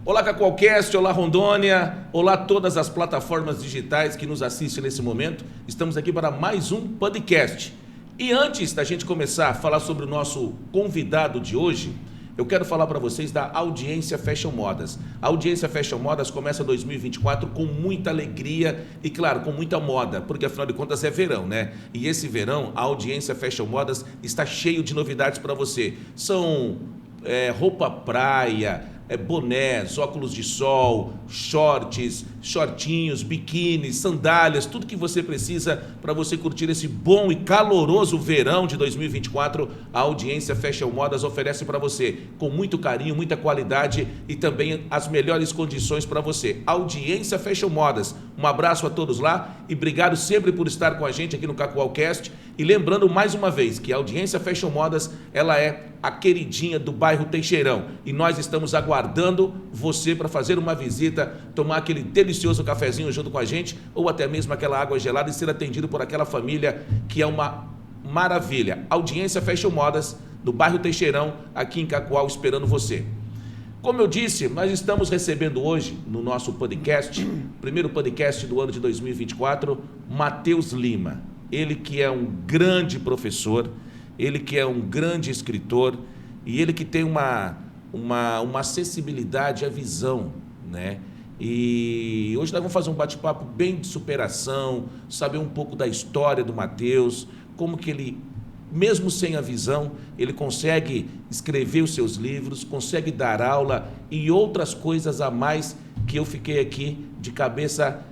Olá Cacoalcast, olá Rondônia, olá todas as plataformas digitais que nos assistem nesse momento. Estamos aqui para mais um podcast. E antes da gente começar a falar sobre o nosso convidado de hoje, eu quero falar para vocês da Audiência Fashion Modas. A Audiência Fashion Modas começa 2024 com muita alegria e, claro, com muita moda, porque afinal de contas é verão, né? E esse verão, a Audiência Fashion Modas está cheio de novidades para você. São roupa praia, bonés, óculos de sol, shorts, shortinhos, biquínis, sandálias, tudo que você precisa para você curtir esse bom e caloroso verão de 2024, a Audiência Fashion Modas oferece para você, com muito carinho, muita qualidade e também as melhores condições para você. Audiência Fashion Modas, um abraço a todos lá e obrigado sempre por estar com a gente aqui no Cacoalcast. E lembrando mais uma vez que a Audiência Fashion Modas, ela é a queridinha do bairro Teixeirão e nós estamos aguardando você para fazer uma visita, tomar aquele delicioso cafezinho junto com a gente ou até mesmo aquela água gelada e ser atendido por aquela família que é uma maravilha. Audiência Fashion Modas, do bairro Teixeirão, aqui em Cacoal, esperando você. Como eu disse, nós estamos recebendo hoje no nosso podcast, primeiro podcast do ano de 2024, Matheus Lima. Ele que é um grande professor, ele que é um grande escritor e ele que tem uma acessibilidade à visão, né? E hoje nós vamos fazer um bate-papo bem de superação, saber um pouco da história do Matheus, como que ele, mesmo sem a visão, ele consegue escrever os seus livros, consegue dar aula e outras coisas a mais que eu fiquei aqui de cabeça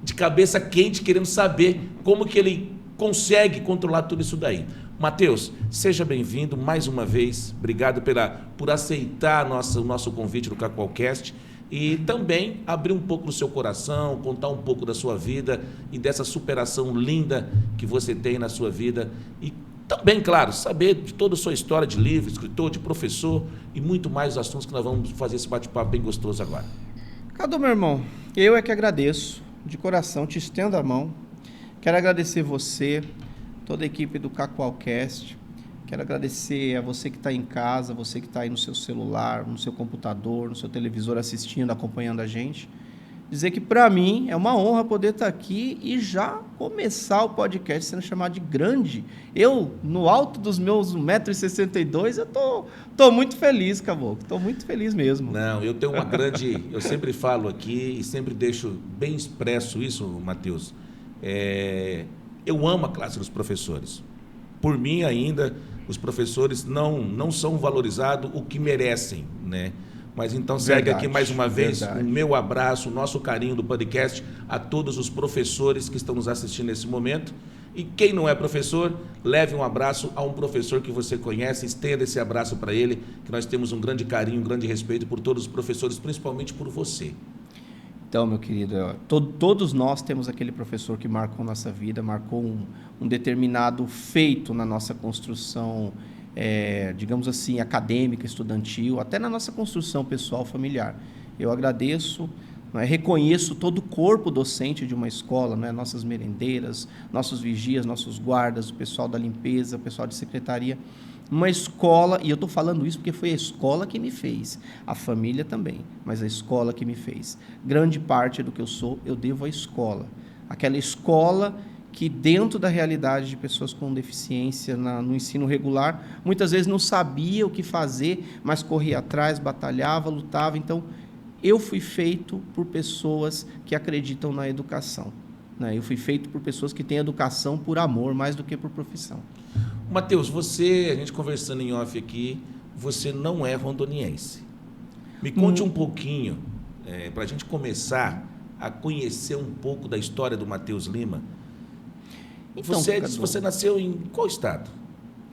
de cabeça quente, querendo saber como que ele consegue controlar tudo isso daí. Matheus, seja bem-vindo mais uma vez. Obrigado por aceitar o nosso convite do Cacoalcast e também abrir um pouco do seu coração, contar um pouco da sua vida e dessa superação linda que você tem na sua vida. E também, claro, saber de toda a sua história de livro, escritor, de professor e muito mais assuntos que nós vamos fazer esse bate-papo bem gostoso agora. Cadu, meu irmão, eu é que agradeço. De coração, te estendo a mão. Quero agradecer você, toda a equipe do Cacoalcast. Quero agradecer a você que está em casa, você que está aí no seu celular, no seu computador, no seu televisor assistindo, acompanhando a gente. Dizer que para mim é uma honra poder estar aqui e já começar o podcast sendo chamado de grande. Eu, no alto dos meus 1,62 m, eu tô muito feliz, Caboclo. Estou muito feliz mesmo. Não, eu tenho uma grande... Eu sempre falo aqui e sempre deixo bem expresso isso, Matheus. Eu amo a classe dos professores. Por mim ainda, os professores não são valorizados o que merecem, né? Mas então segue aqui mais uma vez o meu abraço, o nosso carinho do podcast a todos os professores que estão nos assistindo nesse momento. E quem não é professor, leve um abraço a um professor que você conhece, estenda esse abraço para ele, que nós temos um grande carinho, um grande respeito por todos os professores, principalmente por você. Então, meu querido, todos nós temos aquele professor que marcou nossa vida, marcou um determinado feito na nossa construção, digamos assim, acadêmica, estudantil, até na nossa construção pessoal, familiar. Eu agradeço, reconheço todo o corpo docente de uma escola, nossas merendeiras, nossos vigias, nossos guardas, o pessoal da limpeza, o pessoal de secretaria. Uma escola, e eu estou falando isso porque foi a escola que me fez, a família também, mas a escola que me fez. Grande parte do que eu sou, eu devo à escola. Aquela escola que dentro da realidade de pessoas com deficiência no ensino regular, muitas vezes não sabia o que fazer, mas corria atrás, batalhava, lutava. Então, eu fui feito por pessoas que acreditam na educação. Eu fui feito por pessoas que têm educação por amor, mais do que por profissão. Matheus, a gente conversando em off aqui, você não é rondoniense. Me conte um pouquinho, para a gente começar a conhecer um pouco da história do Matheus Lima. Então, você nasceu em qual estado?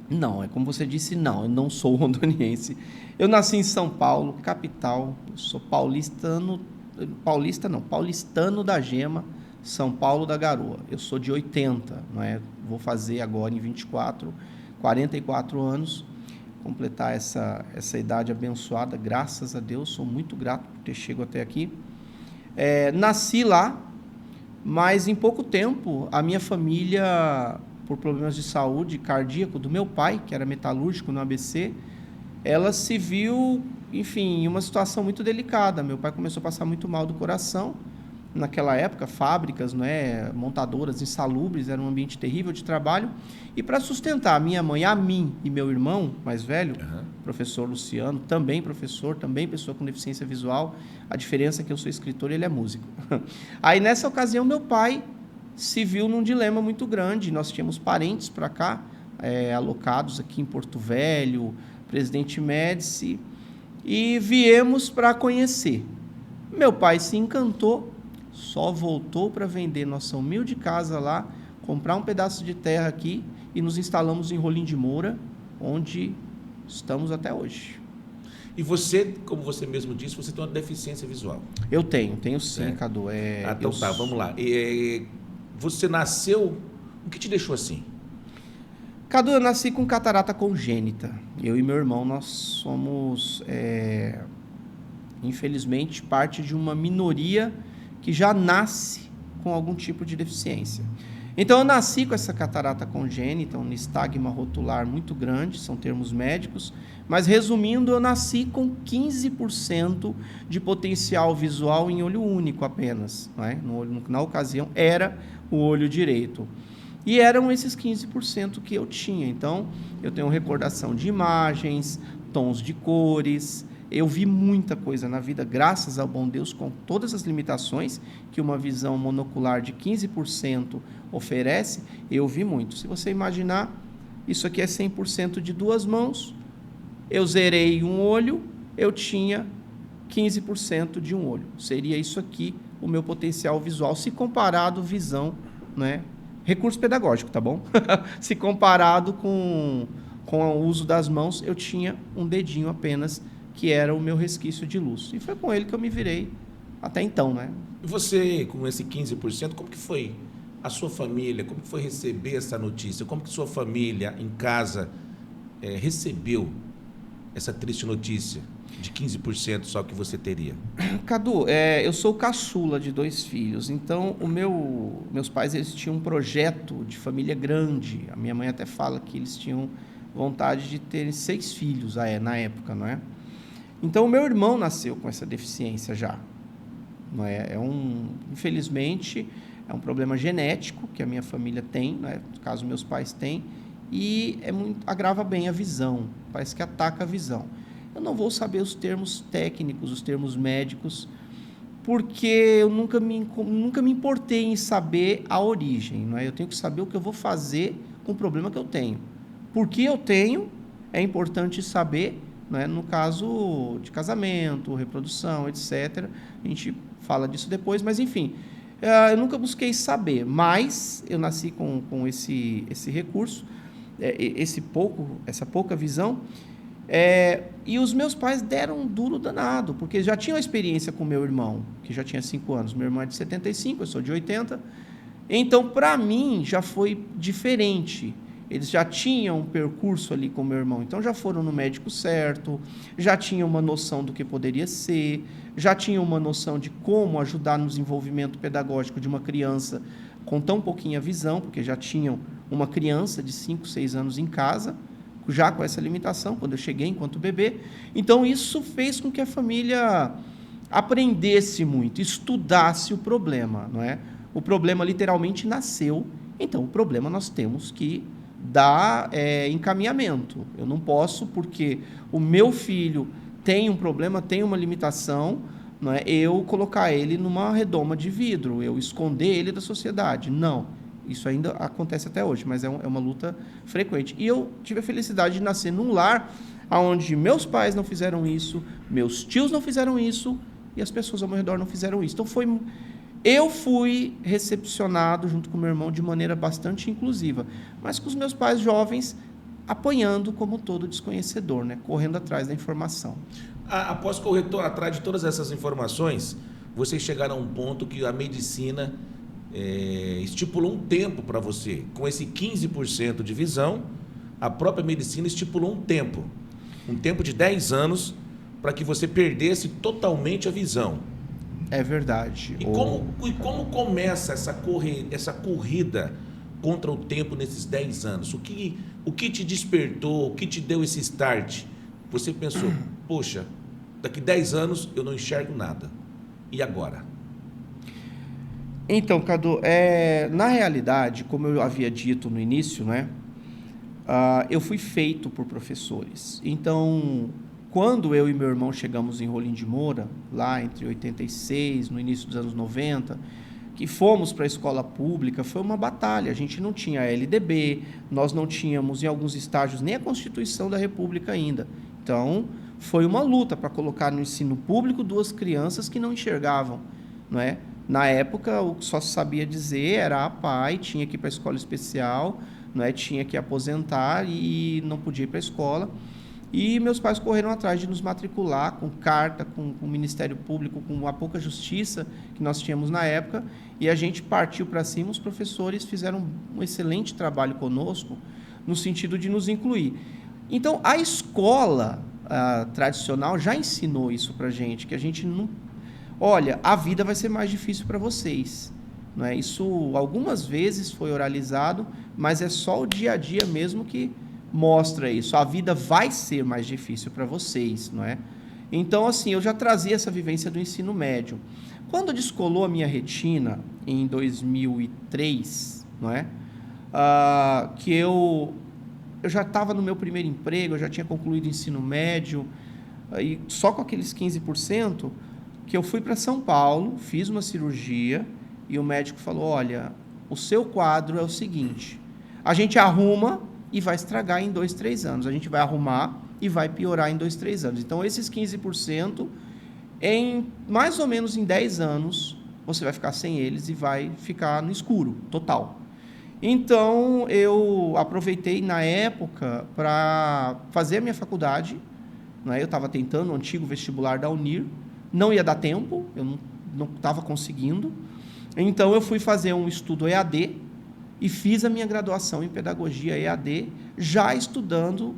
Não, como você disse, eu não sou rondoniense. Eu nasci em São Paulo, capital. Eu sou paulistano da Gema, São Paulo da Garoa. Eu sou de 80, não é? Vou fazer agora em 24, 44 anos, completar essa idade abençoada, graças a Deus, sou muito grato por ter chegado até aqui. Nasci lá, mas em pouco tempo a minha família, por problemas de saúde cardíaco do meu pai, que era metalúrgico no ABC, ela se viu, enfim, em uma situação muito delicada. Meu pai começou a passar muito mal do coração. Naquela época, fábricas, montadoras insalubres, era um ambiente terrível de trabalho. E para sustentar a minha mãe, a mim e meu irmão mais velho, professor Luciano, também professor, também pessoa com deficiência visual, a diferença é que eu sou escritor e ele é músico. Aí, nessa ocasião, meu pai se viu num dilema muito grande. Nós tínhamos parentes para cá, alocados aqui em Porto Velho, Presidente Médici, e viemos para conhecer. Meu pai se encantou, só voltou para vender nossa humilde casa lá, comprar um pedaço de terra aqui e nos instalamos em Rolim de Moura, onde estamos até hoje. E você, como você mesmo disse, você tem uma deficiência visual. Eu tenho sim, Cadu. Então tá, vamos lá. Você nasceu, o que te deixou assim? Cadu, eu nasci com catarata congênita. Eu e meu irmão, nós somos, infelizmente, parte de uma minoria que já nasce com algum tipo de deficiência. Então, eu nasci com essa catarata congênita, um nistagma rotular muito grande, são termos médicos, mas, resumindo, eu nasci com 15% de potencial visual em olho único apenas. Na ocasião, era o olho direito. E eram esses 15% que eu tinha. Então, eu tenho recordação de imagens, tons de cores. Eu vi muita coisa na vida, graças ao bom Deus, com todas as limitações que uma visão monocular de 15% oferece. Eu vi muito. Se você imaginar, isso aqui é 100% de duas mãos. Eu zerei um olho, eu tinha 15% de um olho. Seria isso aqui o meu potencial visual, se comparado visão, recurso pedagógico, tá bom? Se comparado com o uso das mãos, eu tinha um dedinho apenas, que era o meu resquício de luz. E foi com ele que eu me virei até então, E você, com esse 15%, como que foi a sua família? Como que foi receber essa notícia? Como que sua família, em casa, recebeu essa triste notícia de 15% só que você teria? Cadu, eu sou caçula de 2 filhos, então meus pais eles tinham um projeto de família grande. A minha mãe até fala que eles tinham vontade de ter 6 filhos na época, não é? Então, o meu irmão nasceu com essa deficiência já. Infelizmente, é um problema genético que a minha família tem, no caso, meus pais têm, e agrava bem a visão, parece que ataca a visão. Eu não vou saber os termos técnicos, os termos médicos, porque eu nunca me importei em saber a origem. Eu tenho que saber o que eu vou fazer com o problema que eu tenho. Por que eu tenho, é importante saber. No caso de casamento, reprodução, etc. A gente fala disso depois, mas enfim, eu nunca busquei saber, mas eu nasci com esse recurso, essa pouca visão, e os meus pais deram um duro danado, porque já tinham experiência com meu irmão, que já tinha 5 anos. Meu irmão é de 75, eu sou de 80, então para mim já foi diferente. Eles já tinham um percurso ali com meu irmão, então já foram no médico certo, já tinham uma noção do que poderia ser, já tinham uma noção de como ajudar no desenvolvimento pedagógico de uma criança com tão pouquinha visão, porque já tinham uma criança de 5, 6 anos em casa, já com essa limitação, quando eu cheguei enquanto bebê. Então, isso fez com que a família aprendesse muito, estudasse o problema, O problema literalmente nasceu, então o problema nós temos que dar encaminhamento. Eu não posso, porque o meu filho tem um problema, tem uma limitação, eu colocar ele numa redoma de vidro, eu esconder ele da sociedade. Não, isso ainda acontece até hoje, mas é uma luta frequente. E eu tive a felicidade de nascer num lar onde meus pais não fizeram isso, meus tios não fizeram isso, e as pessoas ao meu redor não fizeram isso. Então, eu fui recepcionado junto com meu irmão de maneira bastante inclusiva, mas com os meus pais jovens apanhando como todo desconhecedor, correndo atrás da informação. Após correr atrás de todas essas informações, vocês chegaram a um ponto que a medicina estipulou um tempo para você. Com esse 15% de visão, a própria medicina estipulou um tempo de 10 anos para que você perdesse totalmente a visão. É verdade. E como começa essa corrida contra o tempo nesses 10 anos? O que te despertou, o que te deu esse start? Você pensou, poxa, daqui 10 anos eu não enxergo nada. E agora? Então, Cadu, na realidade, como eu havia dito no início, né, eu fui feito por professores. Então, quando eu e meu irmão chegamos em Rolim de Moura, lá entre 86, no início dos anos 90, que fomos para a escola pública, foi uma batalha. A gente não tinha a LDB, nós não tínhamos em alguns estágios nem a Constituição da República ainda. Então, foi uma luta para colocar no ensino público 2 crianças que não enxergavam, não é? Na época, o que só se sabia dizer era pai, tinha que ir para a escola especial, não é? Tinha que aposentar e não podia ir para a escola. E meus pais correram atrás de nos matricular com carta, com o Ministério Público, com a pouca justiça que nós tínhamos na época, e a gente partiu para cima. Os professores fizeram um excelente trabalho conosco, no sentido de nos incluir. Então, a escola tradicional já ensinou isso para a gente, que a gente não... Olha, a vida vai ser mais difícil para vocês. Não é? Isso algumas vezes foi oralizado, mas é só o dia a dia mesmo que mostra isso. A vida vai ser mais difícil para vocês, não é? Então, assim, eu já trazia essa vivência do ensino médio. Quando descolou a minha retina, em 2003, não é? Que eu já estava no meu primeiro emprego, eu já tinha concluído o ensino médio, e só com aqueles 15%, que eu fui para São Paulo, fiz uma cirurgia, e o médico falou, olha, o seu quadro é o seguinte, a gente arruma e vai estragar em 2, 3 anos. A gente vai arrumar e vai piorar em 2, 3 anos. Então, esses 15%, mais ou menos em 10 anos, você vai ficar sem eles e vai ficar no escuro, total. Então, eu aproveitei na época para fazer a minha faculdade, né? Eu estava tentando o antigo vestibular da Unir, não ia dar tempo, eu não estava conseguindo. Então, eu fui fazer um estudo EAD, e fiz a minha graduação em Pedagogia EAD, já estudando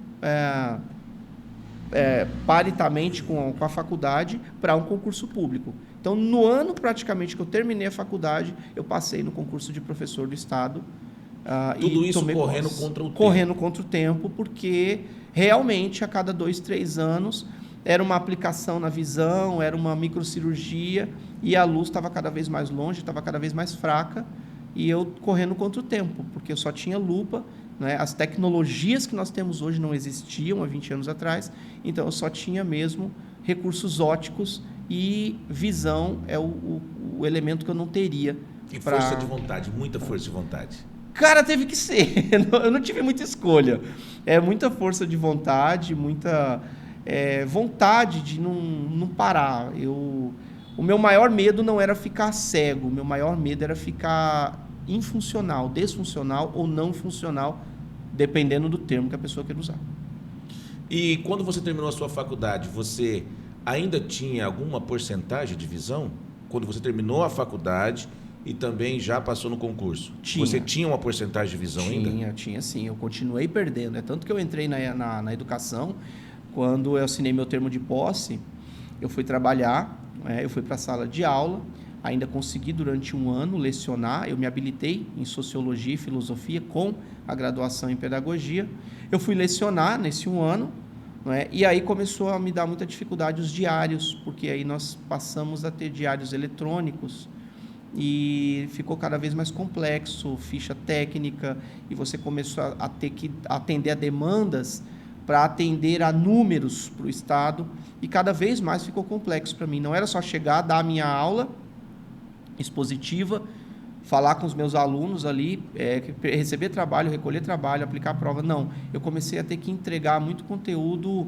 paritamente com a faculdade para um concurso público. Então, no ano praticamente que eu terminei a faculdade, eu passei no concurso de professor do Estado. Tudo isso correndo contra o tempo. Correndo contra o tempo, porque realmente a cada 2, 3 anos era uma aplicação na visão, era uma microcirurgia, e a luz estava cada vez mais longe, estava cada vez mais fraca, e eu correndo contra o tempo, porque eu só tinha lupa, né? As tecnologias que nós temos hoje não existiam há 20 anos atrás, então eu só tinha mesmo recursos ópticos, e visão é o elemento que eu não teria. E força de vontade, muita força de vontade. Cara, teve que ser, eu não tive muita escolha. Muita força de vontade, muita vontade de não parar. O meu maior medo não era ficar cego, o meu maior medo era ficar infuncional, desfuncional ou não funcional, dependendo do termo que a pessoa quer usar. E quando você terminou a sua faculdade, você ainda tinha alguma porcentagem de visão? Quando você terminou a faculdade e também já passou no concurso? Você tinha uma porcentagem de visão ainda? Tinha sim. Eu continuei perdendo. Tanto que eu entrei na educação, quando eu assinei meu termo de posse, eu fui trabalhar, eu fui para a sala de aula, ainda consegui durante um ano lecionar, eu me habilitei em Sociologia e Filosofia com a graduação em Pedagogia. Eu fui lecionar nesse um ano, e aí começou a me dar muita dificuldade os diários, porque aí nós passamos a ter diários eletrônicos e ficou cada vez mais complexo, ficha técnica, e você começou a ter que atender a demandas para atender a números para o Estado, e cada vez mais ficou complexo para mim. Não era só chegar, dar a minha aula expositiva, falar com os meus alunos ali, receber trabalho, recolher trabalho, aplicar prova. Não, eu comecei a ter que entregar muito conteúdo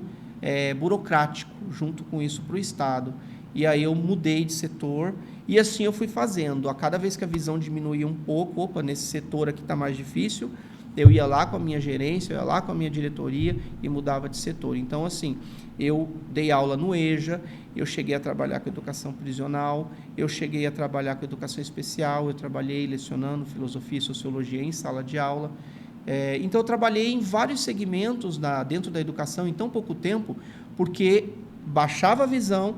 burocrático junto com isso para o Estado. E aí eu mudei de setor e assim eu fui fazendo. A cada vez que a visão diminuía um pouco, nesse setor aqui está mais difícil, eu ia lá com a minha gerência, eu ia lá com a minha diretoria e mudava de setor. Então, assim, eu dei aula no EJA, eu cheguei a trabalhar com educação prisional, eu cheguei a trabalhar com educação especial, eu trabalhei lecionando filosofia e sociologia em sala de aula. Então, eu trabalhei em vários segmentos dentro da educação em tão pouco tempo, porque baixava a visão,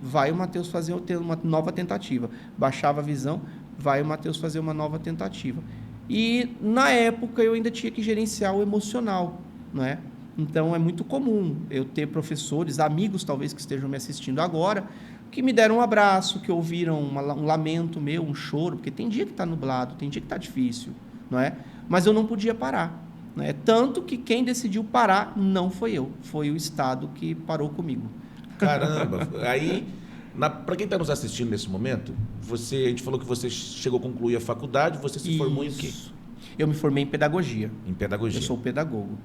vai o Matheus ter uma nova tentativa. Baixava a visão, vai o Matheus fazer uma nova tentativa. E, na época, eu ainda tinha que gerenciar o emocional, não é? Então, é muito comum eu ter professores, amigos, talvez, que estejam me assistindo agora, que me deram um abraço, que ouviram um lamento meu, um choro, porque tem dia que está nublado, tem dia que está difícil, não é? Mas eu não podia parar, não é? Tanto que quem decidiu parar não foi eu, foi o Estado que parou comigo. Caramba! Aí, para quem está nos assistindo nesse momento, a gente falou que você chegou a concluir a faculdade, você se formou em quê? Eu me formei em pedagogia. Em pedagogia. Eu sou pedagogo.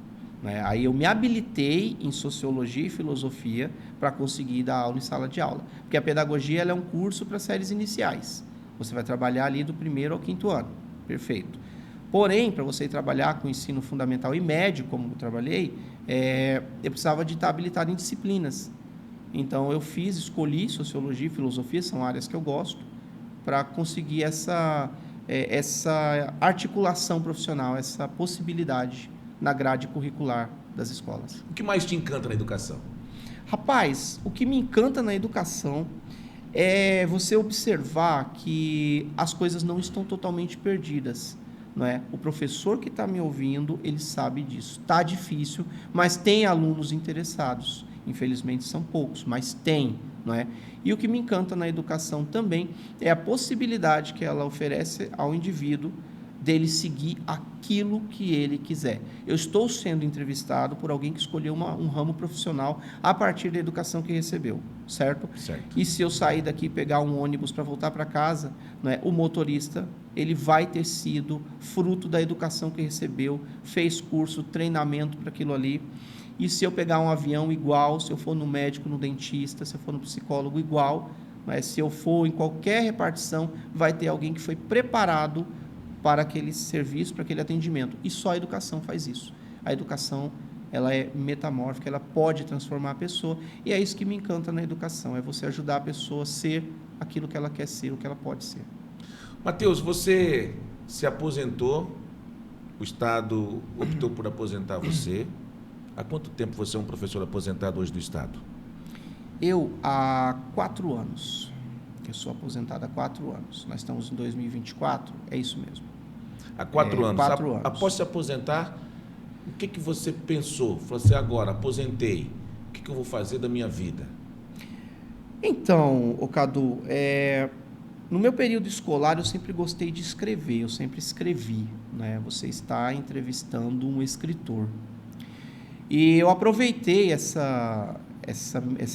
Né? Aí eu me habilitei em sociologia e filosofia para conseguir dar aula em sala de aula. Porque a pedagogia ela é um curso para séries iniciais. Você vai trabalhar ali do 1º ao 5º ano. Perfeito. Porém, para você ir trabalhar com ensino fundamental e médio, como eu trabalhei, eu precisava de estar habilitado em disciplinas. Então, eu escolhi sociologia e filosofia, são áreas que eu gosto, para conseguir essa articulação profissional, essa possibilidade na grade curricular das escolas. O que mais te encanta na educação? Rapaz, o que me encanta na educação é você observar que as coisas não estão totalmente perdidas. Não é? O professor que está me ouvindo, ele sabe disso. Está difícil, mas tem alunos interessados. Infelizmente são poucos, mas tem, não é? E o que me encanta na educação também é a possibilidade que ela oferece ao indivíduo dele seguir aquilo que ele quiser. Eu estou sendo entrevistado por alguém que escolheu um ramo profissional a partir da educação que recebeu, certo? Certo. E se eu sair daqui e pegar um ônibus para voltar para casa, não é? O motorista, ele vai ter sido fruto da educação que recebeu, fez curso, treinamento para aquilo ali. E se eu pegar um avião, igual, se eu for no médico, no dentista, se eu for no psicólogo, igual, mas se eu for em qualquer repartição, vai ter alguém que foi preparado para aquele serviço, para aquele atendimento. E só a educação faz isso. A educação, ela é metamórfica, ela pode transformar a pessoa, e é isso que me encanta na educação, é você ajudar a pessoa a ser aquilo que ela quer ser, o que ela pode ser. Matheus, você se aposentou, o Estado optou por aposentar você. Há quanto tempo você é um professor aposentado hoje do Estado? Eu, há 4 anos. Eu sou aposentado há 4 anos. Nós estamos em 2024, é isso mesmo. Há 4 anos. 4 anos. Após se aposentar, o que você pensou? Falou assim, agora, aposentei, o que eu vou fazer da minha vida? Então, Cadu, no meu período escolar eu sempre gostei de escrever, eu sempre escrevi, né? Você está entrevistando um escritor. E eu aproveitei essa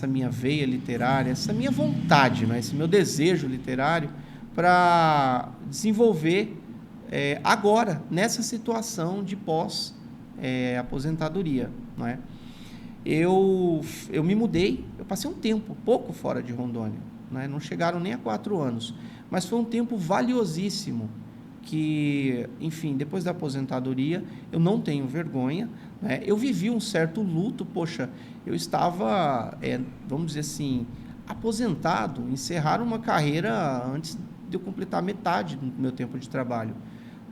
minha veia literária, essa minha vontade, né? Esse meu desejo literário para desenvolver agora, nessa situação de pós-aposentadoria, não é? Eu me mudei, eu passei um tempo, pouco fora de Rondônia, né? Não chegaram nem a 4 anos, mas foi um tempo valiosíssimo que, enfim, depois da aposentadoria, eu não tenho vergonha, né? Eu vivi um certo luto, poxa, eu estava, vamos dizer assim, aposentado, encerrar uma carreira antes de eu completar metade do meu tempo de trabalho,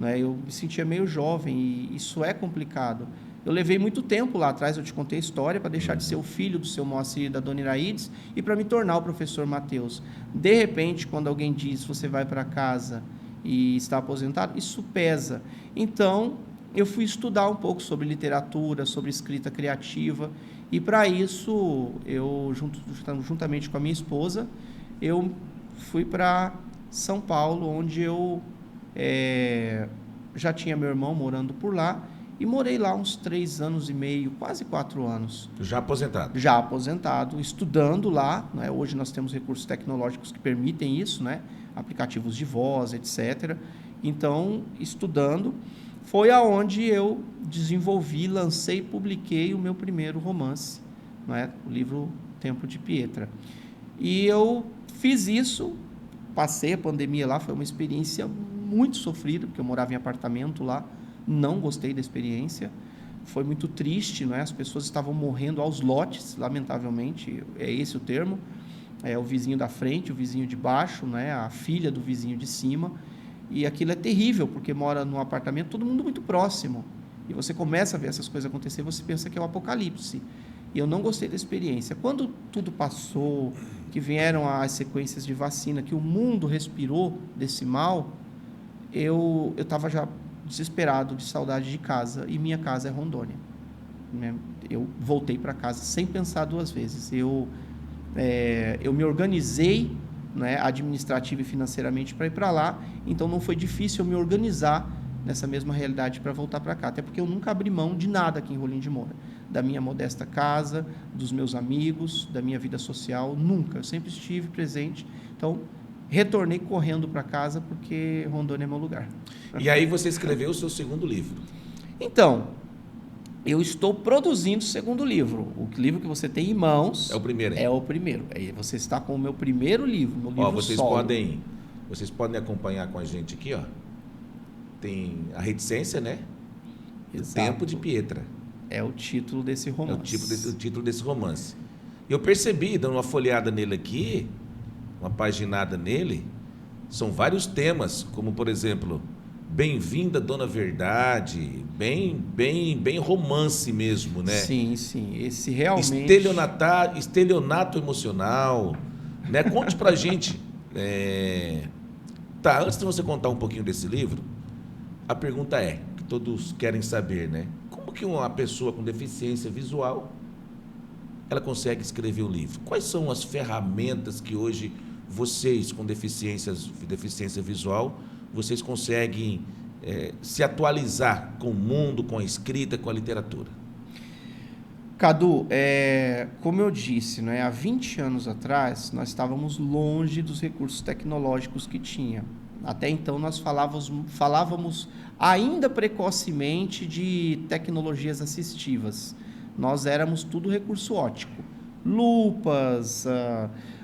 né? Eu me sentia meio jovem e isso é complicado. Eu levei muito tempo lá atrás, eu te contei a história, para deixar de ser o filho do seu Moacir e da dona Iraídes e para me tornar o professor Matheus. De repente, quando alguém diz, você vai para casa e está aposentado, isso pesa. Então, eu fui estudar um pouco sobre literatura, sobre escrita criativa, e para isso, eu, juntamente com a minha esposa, eu fui para São Paulo, onde eu já tinha meu irmão morando por lá, e morei lá uns 3 anos e meio, quase 4 anos. Já aposentado? Já aposentado, estudando lá, né? Hoje nós temos recursos tecnológicos que permitem isso, né? Aplicativos de voz, etc. Então, estudando, foi aonde eu desenvolvi, lancei e publiquei o meu primeiro romance, né? O livro Templo de Pietra. E eu fiz isso, passei a pandemia lá, foi uma experiência muito sofrida, porque eu morava em apartamento lá, não gostei da experiência, foi muito triste, não é? As pessoas estavam morrendo aos lotes, lamentavelmente, é esse o termo, o vizinho da frente, o vizinho de baixo, não é? A filha do vizinho de cima, e aquilo é terrível, porque mora num apartamento, todo mundo muito próximo, e você começa a ver essas coisas acontecer, você pensa que é o apocalipse, e eu não gostei da experiência. Quando tudo passou, que vieram as sequências de vacina, que o mundo respirou desse mal, eu estava já desesperado, de saudade de casa, e minha casa é Rondônia. Eu voltei para casa sem pensar duas vezes. Eu me organizei, né, administrativa e financeiramente para ir para lá, então não foi difícil eu me organizar nessa mesma realidade para voltar para cá, até porque eu nunca abri mão de nada aqui em Rolim de Moura, da minha modesta casa, dos meus amigos, da minha vida social, nunca, eu sempre estive presente, então retornei correndo para casa porque Rondônia é meu lugar. E aí você escreveu o seu segundo livro. Então, eu estou produzindo o segundo livro. O livro que você tem em mãos... É o primeiro, hein? É o primeiro. Aí você está com o meu primeiro livro, meu livro vocês solo. Vocês podem acompanhar com a gente aqui, ó. Tem A Reticência, né? Exato. O Tempo de Pietra. É o título desse romance. É o título desse romance. Eu percebi, dando uma folheada nele aqui, uma paginada nele, são vários temas, como, por exemplo, Bem-vinda, Dona Verdade, bem romance mesmo, né? Sim. Esse realmente... Estelionato emocional, né? Conte pra gente. Tá, antes de você contar um pouquinho desse livro, a pergunta que todos querem saber, né? Como que uma pessoa com deficiência visual, ela consegue escrever um livro? Quais são as ferramentas que hoje vocês com deficiência visual, vocês conseguem se atualizar com o mundo, com a escrita, com a literatura? Cadu, como eu disse, né, há 20 anos atrás, nós estávamos longe dos recursos tecnológicos que tinha. Até então, nós falávamos ainda precocemente de tecnologias assistivas. Nós éramos tudo recurso óptico. Lupas,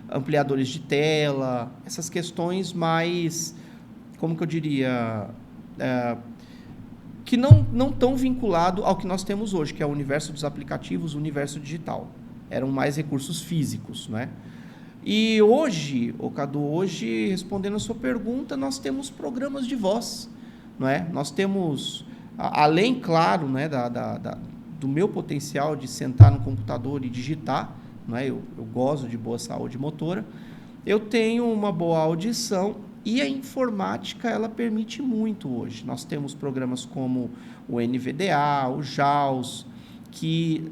ampliadores de tela, essas questões mais, como que eu diria, que não tão vinculado ao que nós temos hoje, que é o universo dos aplicativos, o universo digital. Eram mais recursos físicos, né? E hoje, Cadu, respondendo a sua pergunta, nós temos programas de voz, não é? Nós temos, além, claro, né, do meu potencial de sentar no computador e digitar, não é? Eu gozo de boa saúde motora, eu tenho uma boa audição e a informática, ela permite muito hoje. Nós temos programas como o NVDA, o JAWS, que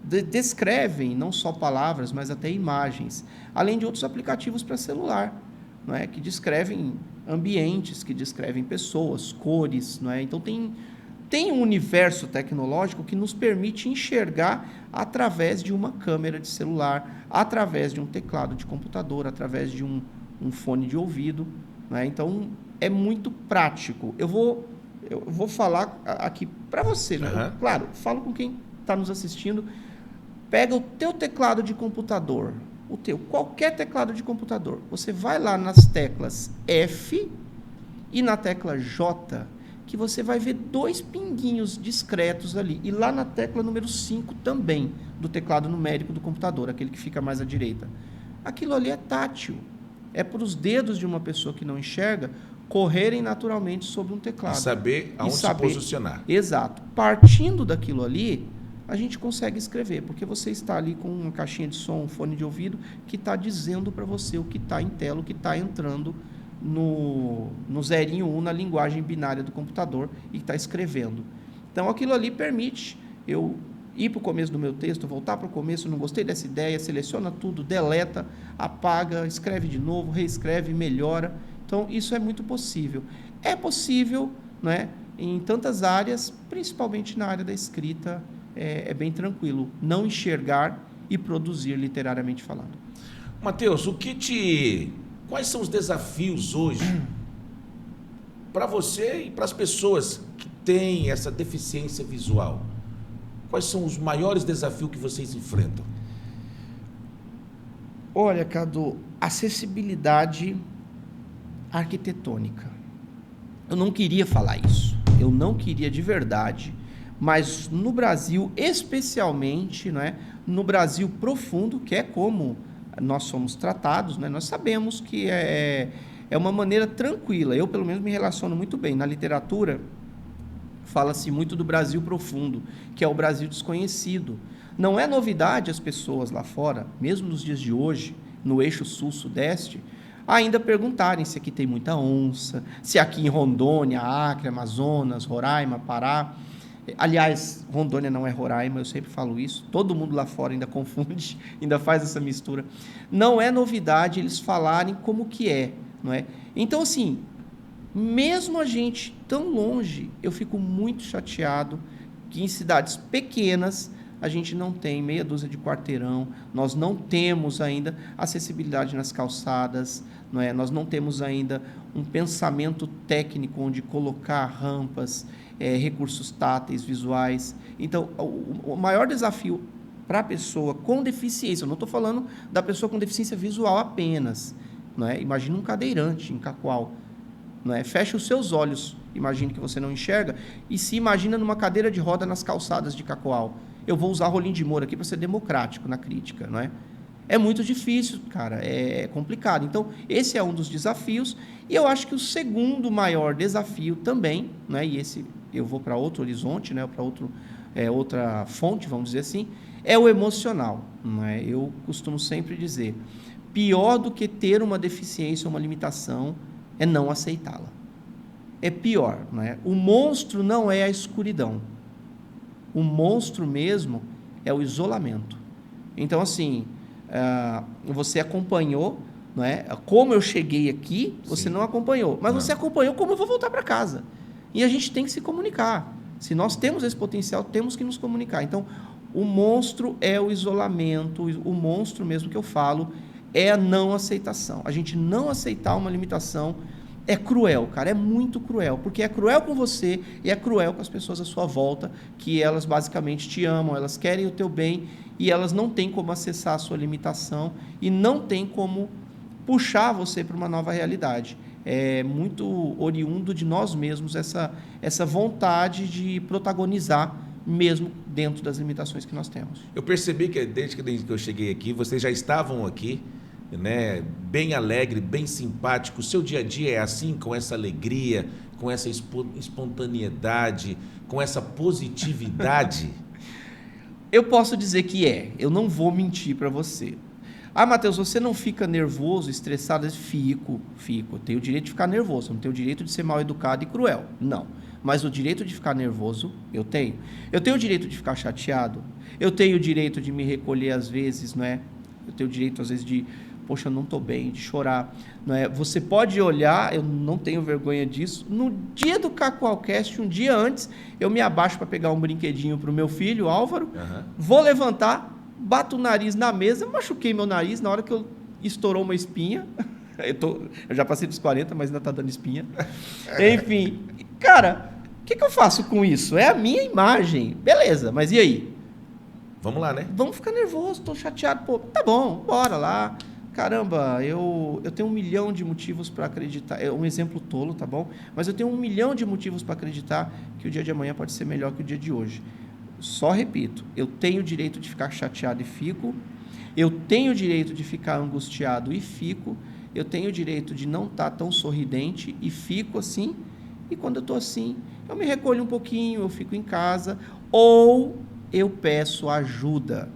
descrevem não só palavras, mas até imagens, além de outros aplicativos para celular, não é? Que descrevem ambientes, que descrevem pessoas, cores, não é? Então tem um universo tecnológico que nos permite enxergar através de uma câmera de celular, através de um teclado de computador, através de um fone de ouvido, não é? Então é muito prático. Eu vou falar aqui para você, né? Claro, falo com quem está nos assistindo. Pega o teu teclado de computador, qualquer teclado de computador, você vai lá nas teclas F e na tecla J, que você vai ver 2 pinguinhos discretos ali, e lá na tecla número 5 também, do teclado numérico do computador, aquele que fica mais à direita. Aquilo ali é tátil, é para os dedos de uma pessoa que não enxerga correrem naturalmente sobre um teclado. E saber aonde se posicionar. Exato. Partindo daquilo ali, a gente consegue escrever, porque você está ali com uma caixinha de som, um fone de ouvido, que está dizendo para você o que está em tela, o que está entrando no 0 e 1 na linguagem binária do computador e está escrevendo. Então, aquilo ali permite eu ir para o começo do meu texto, voltar para o começo, não gostei dessa ideia, seleciona tudo, deleta, apaga, escreve de novo, reescreve, melhora. Então, isso é muito possível. É possível, né, em tantas áreas, principalmente na área da escrita, é bem tranquilo não enxergar e produzir literariamente falando. Matheus, quais são os desafios hoje para você e para as pessoas que têm essa deficiência visual? Quais são os maiores desafios que vocês enfrentam? Olha, Cadu, acessibilidade arquitetônica. Eu não queria falar isso. eu não queria de verdade. Mas no Brasil, especialmente, né, no Brasil profundo, que é como nós somos tratados, né, nós sabemos que é uma maneira tranquila. Eu, pelo menos, me relaciono muito bem. Na literatura, fala-se muito do Brasil profundo, que é o Brasil desconhecido. Não é novidade as pessoas lá fora, mesmo nos dias de hoje, no eixo sul-sudeste, ainda perguntarem se aqui tem muita onça, se aqui em Rondônia, Acre, Amazonas, Roraima, Pará. Aliás, Rondônia não é Roraima, eu sempre falo isso. Todo mundo lá fora ainda confunde, ainda faz essa mistura. Não é novidade eles falarem como que é, não é? Então, assim, mesmo a gente tão longe, eu fico muito chateado que em cidades pequenas a gente não tem meia dúzia de quarteirão, nós não temos ainda acessibilidade nas calçadas, não é? Nós não temos ainda um pensamento técnico onde colocar rampas, recursos táteis, visuais. Então, o maior desafio para a pessoa com deficiência, eu não estou falando da pessoa com deficiência visual apenas, não é? Imagina um cadeirante em Cacoal, não é? Feche os seus olhos, imagine que você não enxerga, e se imagina numa cadeira de roda nas calçadas de Cacoal. Eu vou usar Rolim de Moura aqui para ser democrático na crítica, não é? É muito difícil, cara, é complicado. Então, esse é um dos desafios, e eu acho que o segundo maior desafio também, né, e esse eu vou para outro horizonte, né, para outra fonte, vamos dizer assim, é o emocional. Não é? Eu costumo sempre dizer, pior do que ter uma deficiência ou uma limitação é não aceitá-la. É pior. Não é? O monstro não é a escuridão. O monstro mesmo é o isolamento. Então, assim, você acompanhou, não é? Como eu cheguei aqui, você Sim. não acompanhou. Mas não. Você acompanhou como eu vou voltar para casa. E a gente tem que se comunicar. Se nós temos esse potencial, temos que nos comunicar. Então, o monstro é o isolamento, o monstro mesmo que eu falo é a não aceitação. A gente não aceitar uma limitação é cruel, cara, é muito cruel, porque é cruel com você e é cruel com as pessoas à sua volta, que elas basicamente te amam, elas querem o teu bem e elas não têm como acessar a sua limitação e não têm como puxar você para uma nova realidade. É muito oriundo de nós mesmos essa vontade de protagonizar mesmo dentro das limitações que nós temos. Eu percebi que desde que eu cheguei aqui, vocês já estavam aqui, né, bem alegre, bem simpático. O seu dia a dia é assim, com essa alegria, com essa espontaneidade, com essa positividade? Eu posso dizer que eu não vou mentir para você. Ah, Matheus, você não fica nervoso, estressado? Fico. Eu tenho o direito de ficar nervoso, não tenho o direito de ser mal educado e cruel, não. Mas o direito de ficar nervoso, eu tenho. Eu tenho o direito de ficar chateado, eu tenho o direito de me recolher às vezes, não é? Eu tenho o direito às vezes de, poxa, eu não estou bem, de chorar, não é? Você pode olhar, eu não tenho vergonha disso, no dia do Cacoalcast, um dia antes, eu me abaixo para pegar um brinquedinho para o meu filho, Álvaro, vou levantar, bato o nariz na mesa, machuquei meu nariz na hora que estourou uma espinha. Eu já passei dos 40, mas ainda está dando espinha. Enfim, cara, o que eu faço com isso? É a minha imagem. Beleza, mas e aí? Vamos lá, né? Vamos ficar nervoso, estou chateado. Pô, tá bom, bora lá. Caramba, eu tenho 1 milhão de motivos para acreditar. É um exemplo tolo, tá bom? Mas eu tenho 1 milhão de motivos para acreditar que o dia de amanhã pode ser melhor que o dia de hoje. Só repito, eu tenho o direito de ficar chateado e fico, eu tenho o direito de ficar angustiado e fico, eu tenho o direito de não estar tão sorridente e fico assim, e quando eu estou assim, eu me recolho um pouquinho, eu fico em casa, ou eu peço ajuda.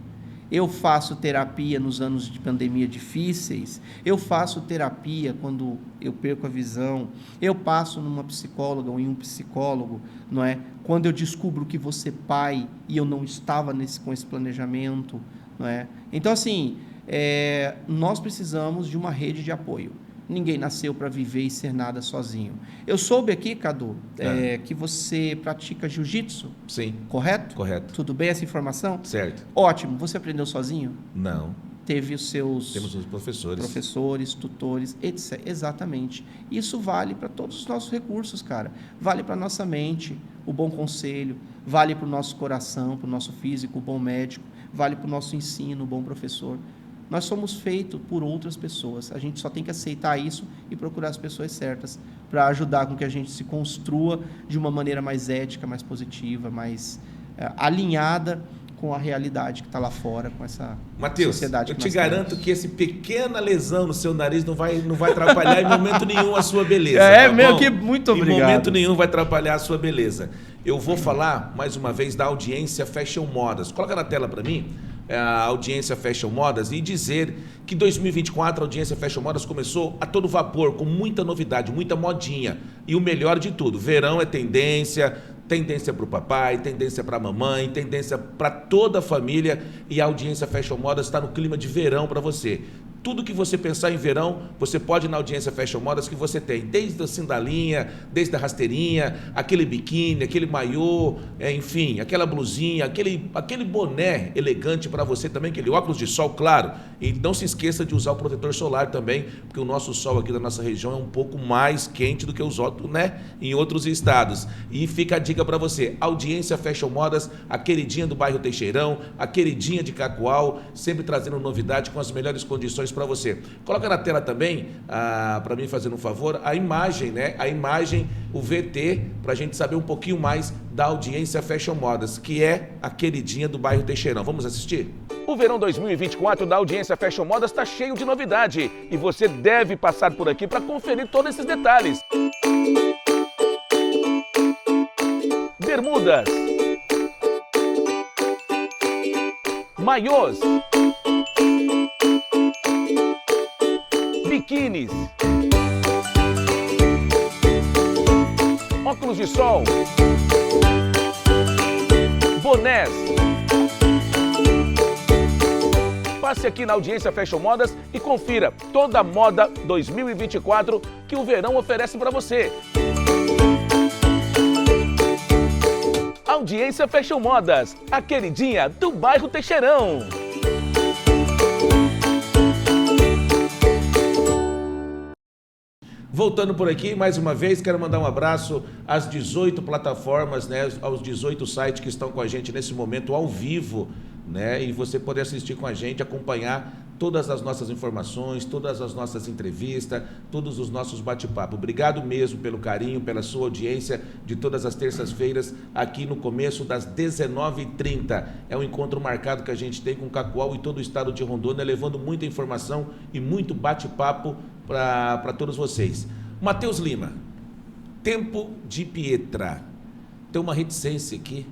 Eu faço terapia nos anos de pandemia difíceis, eu faço terapia quando eu perco a visão, eu passo numa psicóloga ou em um psicólogo, não é? Quando eu descubro que vou ser pai e eu não estava com esse planejamento, não é? Então, assim, nós precisamos de uma rede de apoio. Ninguém nasceu para viver e ser nada sozinho. Eu soube aqui, Cadu, que você pratica jiu-jitsu. Sim. Correto? Correto. Tudo bem essa informação? Certo. Ótimo. Você aprendeu sozinho? Não. Teve os seus... Temos os professores. Professores, tutores, etc. Exatamente. Isso vale para todos os nossos recursos, cara. Vale para a nossa mente, o bom conselho. Vale para o nosso coração, para o nosso físico, o bom médico. Vale para o nosso ensino, o bom professor. nós somos feitos por outras pessoas. A gente só tem que aceitar isso e procurar as pessoas certas para ajudar com que a gente se construa de uma maneira mais ética, mais positiva, mais alinhada com a realidade que está lá fora, com essa sociedade. Mateus, eu te garanto que essa pequena lesão no seu nariz não vai atrapalhar em momento nenhum a sua beleza. Meio que muito obrigado. Em momento nenhum vai atrapalhar a sua beleza. Eu vou falar, mais uma vez, da audiência Fashion Modas. Coloca na tela para mim a audiência Fashion Modas e dizer que 2024 a audiência Fashion Modas começou a todo vapor, com muita novidade, muita modinha. E o melhor de tudo, verão é tendência para o papai, tendência para a mamãe, tendência para toda a família, e a audiência Fashion Modas está no clima de verão para você. Tudo que você pensar em verão, você pode ir na audiência Fashion Modas que você tem, desde a sandalinha, desde a rasteirinha, aquele biquíni, aquele maiô, enfim, aquela blusinha, aquele boné elegante para você também, aquele óculos de sol, claro. E não se esqueça de usar o protetor solar também, porque o nosso sol aqui da nossa região é um pouco mais quente do que os outros, né, em outros estados. E fica a dica para você, audiência Fashion Modas, a queridinha do bairro Teixeirão, a queridinha de Cacoal, sempre trazendo novidade com as melhores condições para você. Coloca na tela também, para mim fazendo um favor, a imagem, né? A imagem, o VT, para a gente saber um pouquinho mais da audiência Fashion Modas, que é a queridinha do bairro Teixeirão. Vamos assistir? O verão 2024 da audiência Fashion Modas está cheio de novidade e você deve passar por aqui para conferir todos esses detalhes. Bermudas, maiôs, biquínis, óculos de sol, bonés. Passe aqui na audiência Fashion Modas e confira toda a moda 2024 que o verão oferece para você. Audiência Fashion Modas, a queridinha do bairro Teixeirão. Voltando por aqui, mais uma vez, quero mandar um abraço às 18 plataformas, né, aos 18 sites que estão com a gente nesse momento ao vivo, né, e você poder assistir com a gente, acompanhar todas as nossas informações, todas as nossas entrevistas, todos os nossos bate-papos. Obrigado mesmo pelo carinho, pela sua audiência de todas as terças-feiras, aqui no começo das 19h30. É um encontro marcado que a gente tem com Cacoal e todo o estado de Rondônia, levando muita informação e muito bate-papo para todos vocês. Mateus Lima, Tempo de Pietra. Tem uma reticência aqui.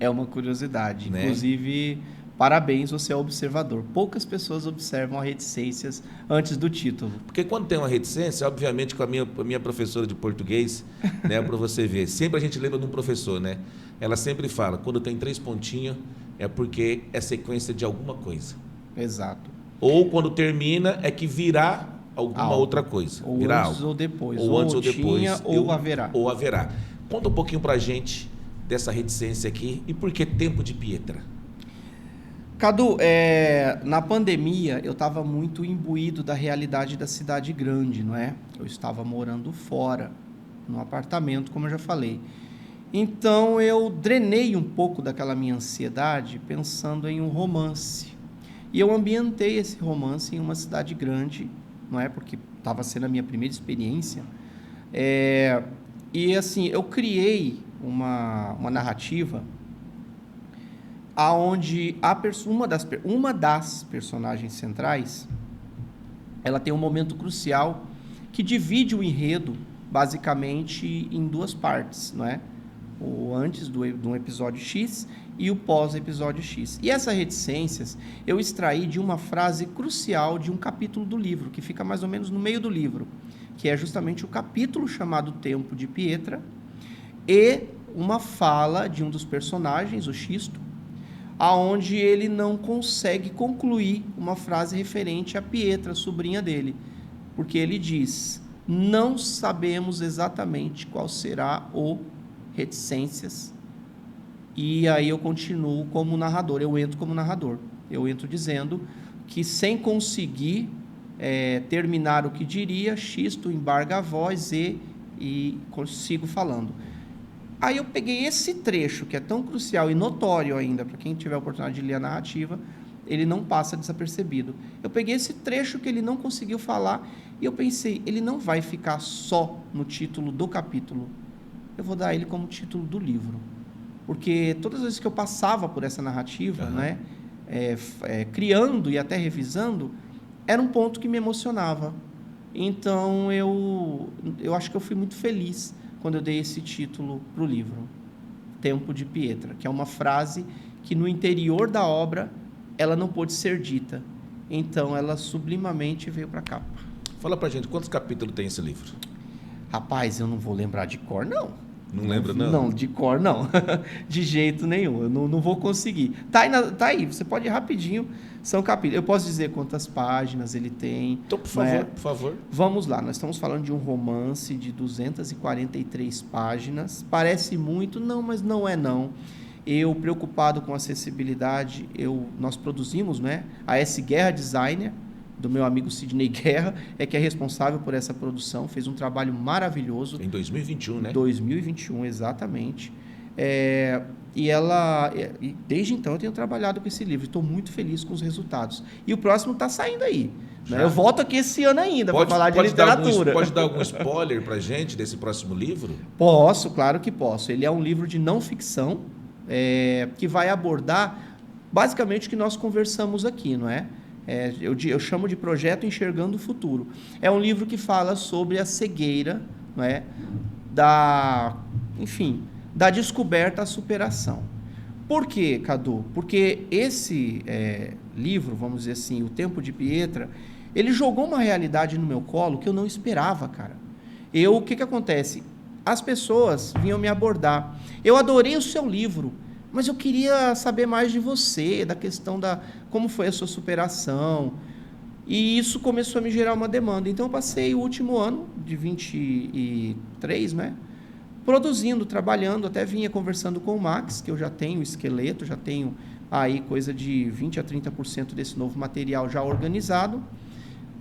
É uma curiosidade. Né? Inclusive, parabéns, você é observador. Poucas pessoas observam as reticências antes do título. Porque quando tem uma reticência, obviamente com a minha professora de português, né, para você ver, sempre a gente lembra de um professor, né? Ela sempre fala, quando tem 3 pontinhos, é porque é sequência de alguma coisa. Exato. Ou quando termina, é que virá alguma outra coisa. Ou virá antes algo. ou depois. Ou antes ou depois. Tinha, ou haverá. Ou haverá. Conta um pouquinho pra gente dessa reticência aqui e por que Tempo de Pietra? Cadu, na pandemia eu estava muito imbuído da realidade da cidade grande, não é? Eu estava morando fora, num apartamento, como eu já falei. Então eu drenei um pouco daquela minha ansiedade pensando em um romance. E eu ambientei esse romance em uma cidade grande, não é? Porque estava sendo a minha primeira experiência. E assim, eu criei uma narrativa aonde uma das personagens centrais, ela tem um momento crucial que divide o enredo basicamente em 2 partes, não é? O antes do episódio X e o pós-episódio X. E essas reticências eu extraí de uma frase crucial de um capítulo do livro, que fica mais ou menos no meio do livro, que é justamente o capítulo chamado Tempo de Pietra, e uma fala de um dos personagens, o Xisto, aonde ele não consegue concluir uma frase referente a Pietra, sobrinha dele, porque ele diz, não sabemos exatamente qual será o reticências, e aí eu continuo como narrador, eu entro dizendo que sem conseguir terminar o que diria, Xisto embarga a voz e consigo falando. Aí eu peguei esse trecho, que é tão crucial e notório ainda, para quem tiver a oportunidade de ler a narrativa, ele não passa desapercebido. Eu peguei esse trecho que ele não conseguiu falar e eu pensei, ele não vai ficar só no título do capítulo. Eu vou dar ele como título do livro. Porque todas as vezes que eu passava por essa narrativa, né, criando e até revisando, era um ponto que me emocionava. Então, eu acho que eu fui muito feliz quando eu dei esse título para o livro, Tempo de Pietra, que é uma frase que no interior da obra ela não pôde ser dita. Então, ela sublimamente veio para a capa. Fala pra gente, quantos capítulos tem esse livro? Rapaz, eu não vou lembrar de cor, não. Não lembra, não? Não, de cor, não. De jeito nenhum. Eu não vou conseguir. Tá aí, você pode ir rapidinho. São capítulos. Eu posso dizer quantas páginas ele tem. Então, por favor, por favor. Vamos lá. Nós estamos falando de um romance de 243 páginas. Parece muito, não, mas não é não. Eu, preocupado com acessibilidade, nós produzimos, né? A S Guerra Designer, do meu amigo Sidney Guerra, que é responsável por essa produção, fez um trabalho maravilhoso. Em 2021, né? 2021, exatamente. E desde então eu tenho trabalhado com esse livro, estou muito feliz com os resultados. E o próximo está saindo aí. Né? Eu volto aqui esse ano ainda para falar de literatura. Pode dar algum spoiler para a gente desse próximo livro? Posso, claro que posso. Ele é um livro de não ficção, que vai abordar basicamente o que nós conversamos aqui, não é? Eu chamo de Projeto Enxergando o Futuro. É um livro que fala sobre a cegueira, não é? Da descoberta à superação. Por quê, Cadu? Porque esse livro, vamos dizer assim, O Tempo de Pietra, ele jogou uma realidade no meu colo que eu não esperava, cara. O que acontece? As pessoas vinham me abordar. Eu adorei o seu livro, mas eu queria saber mais de você, da questão como foi a sua superação. E isso começou a me gerar uma demanda. Então, eu passei o último ano, de 23, né? Produzindo, trabalhando, até vinha conversando com o Max, que eu já tenho esqueleto, já tenho aí coisa de 20% a 30% desse novo material já organizado.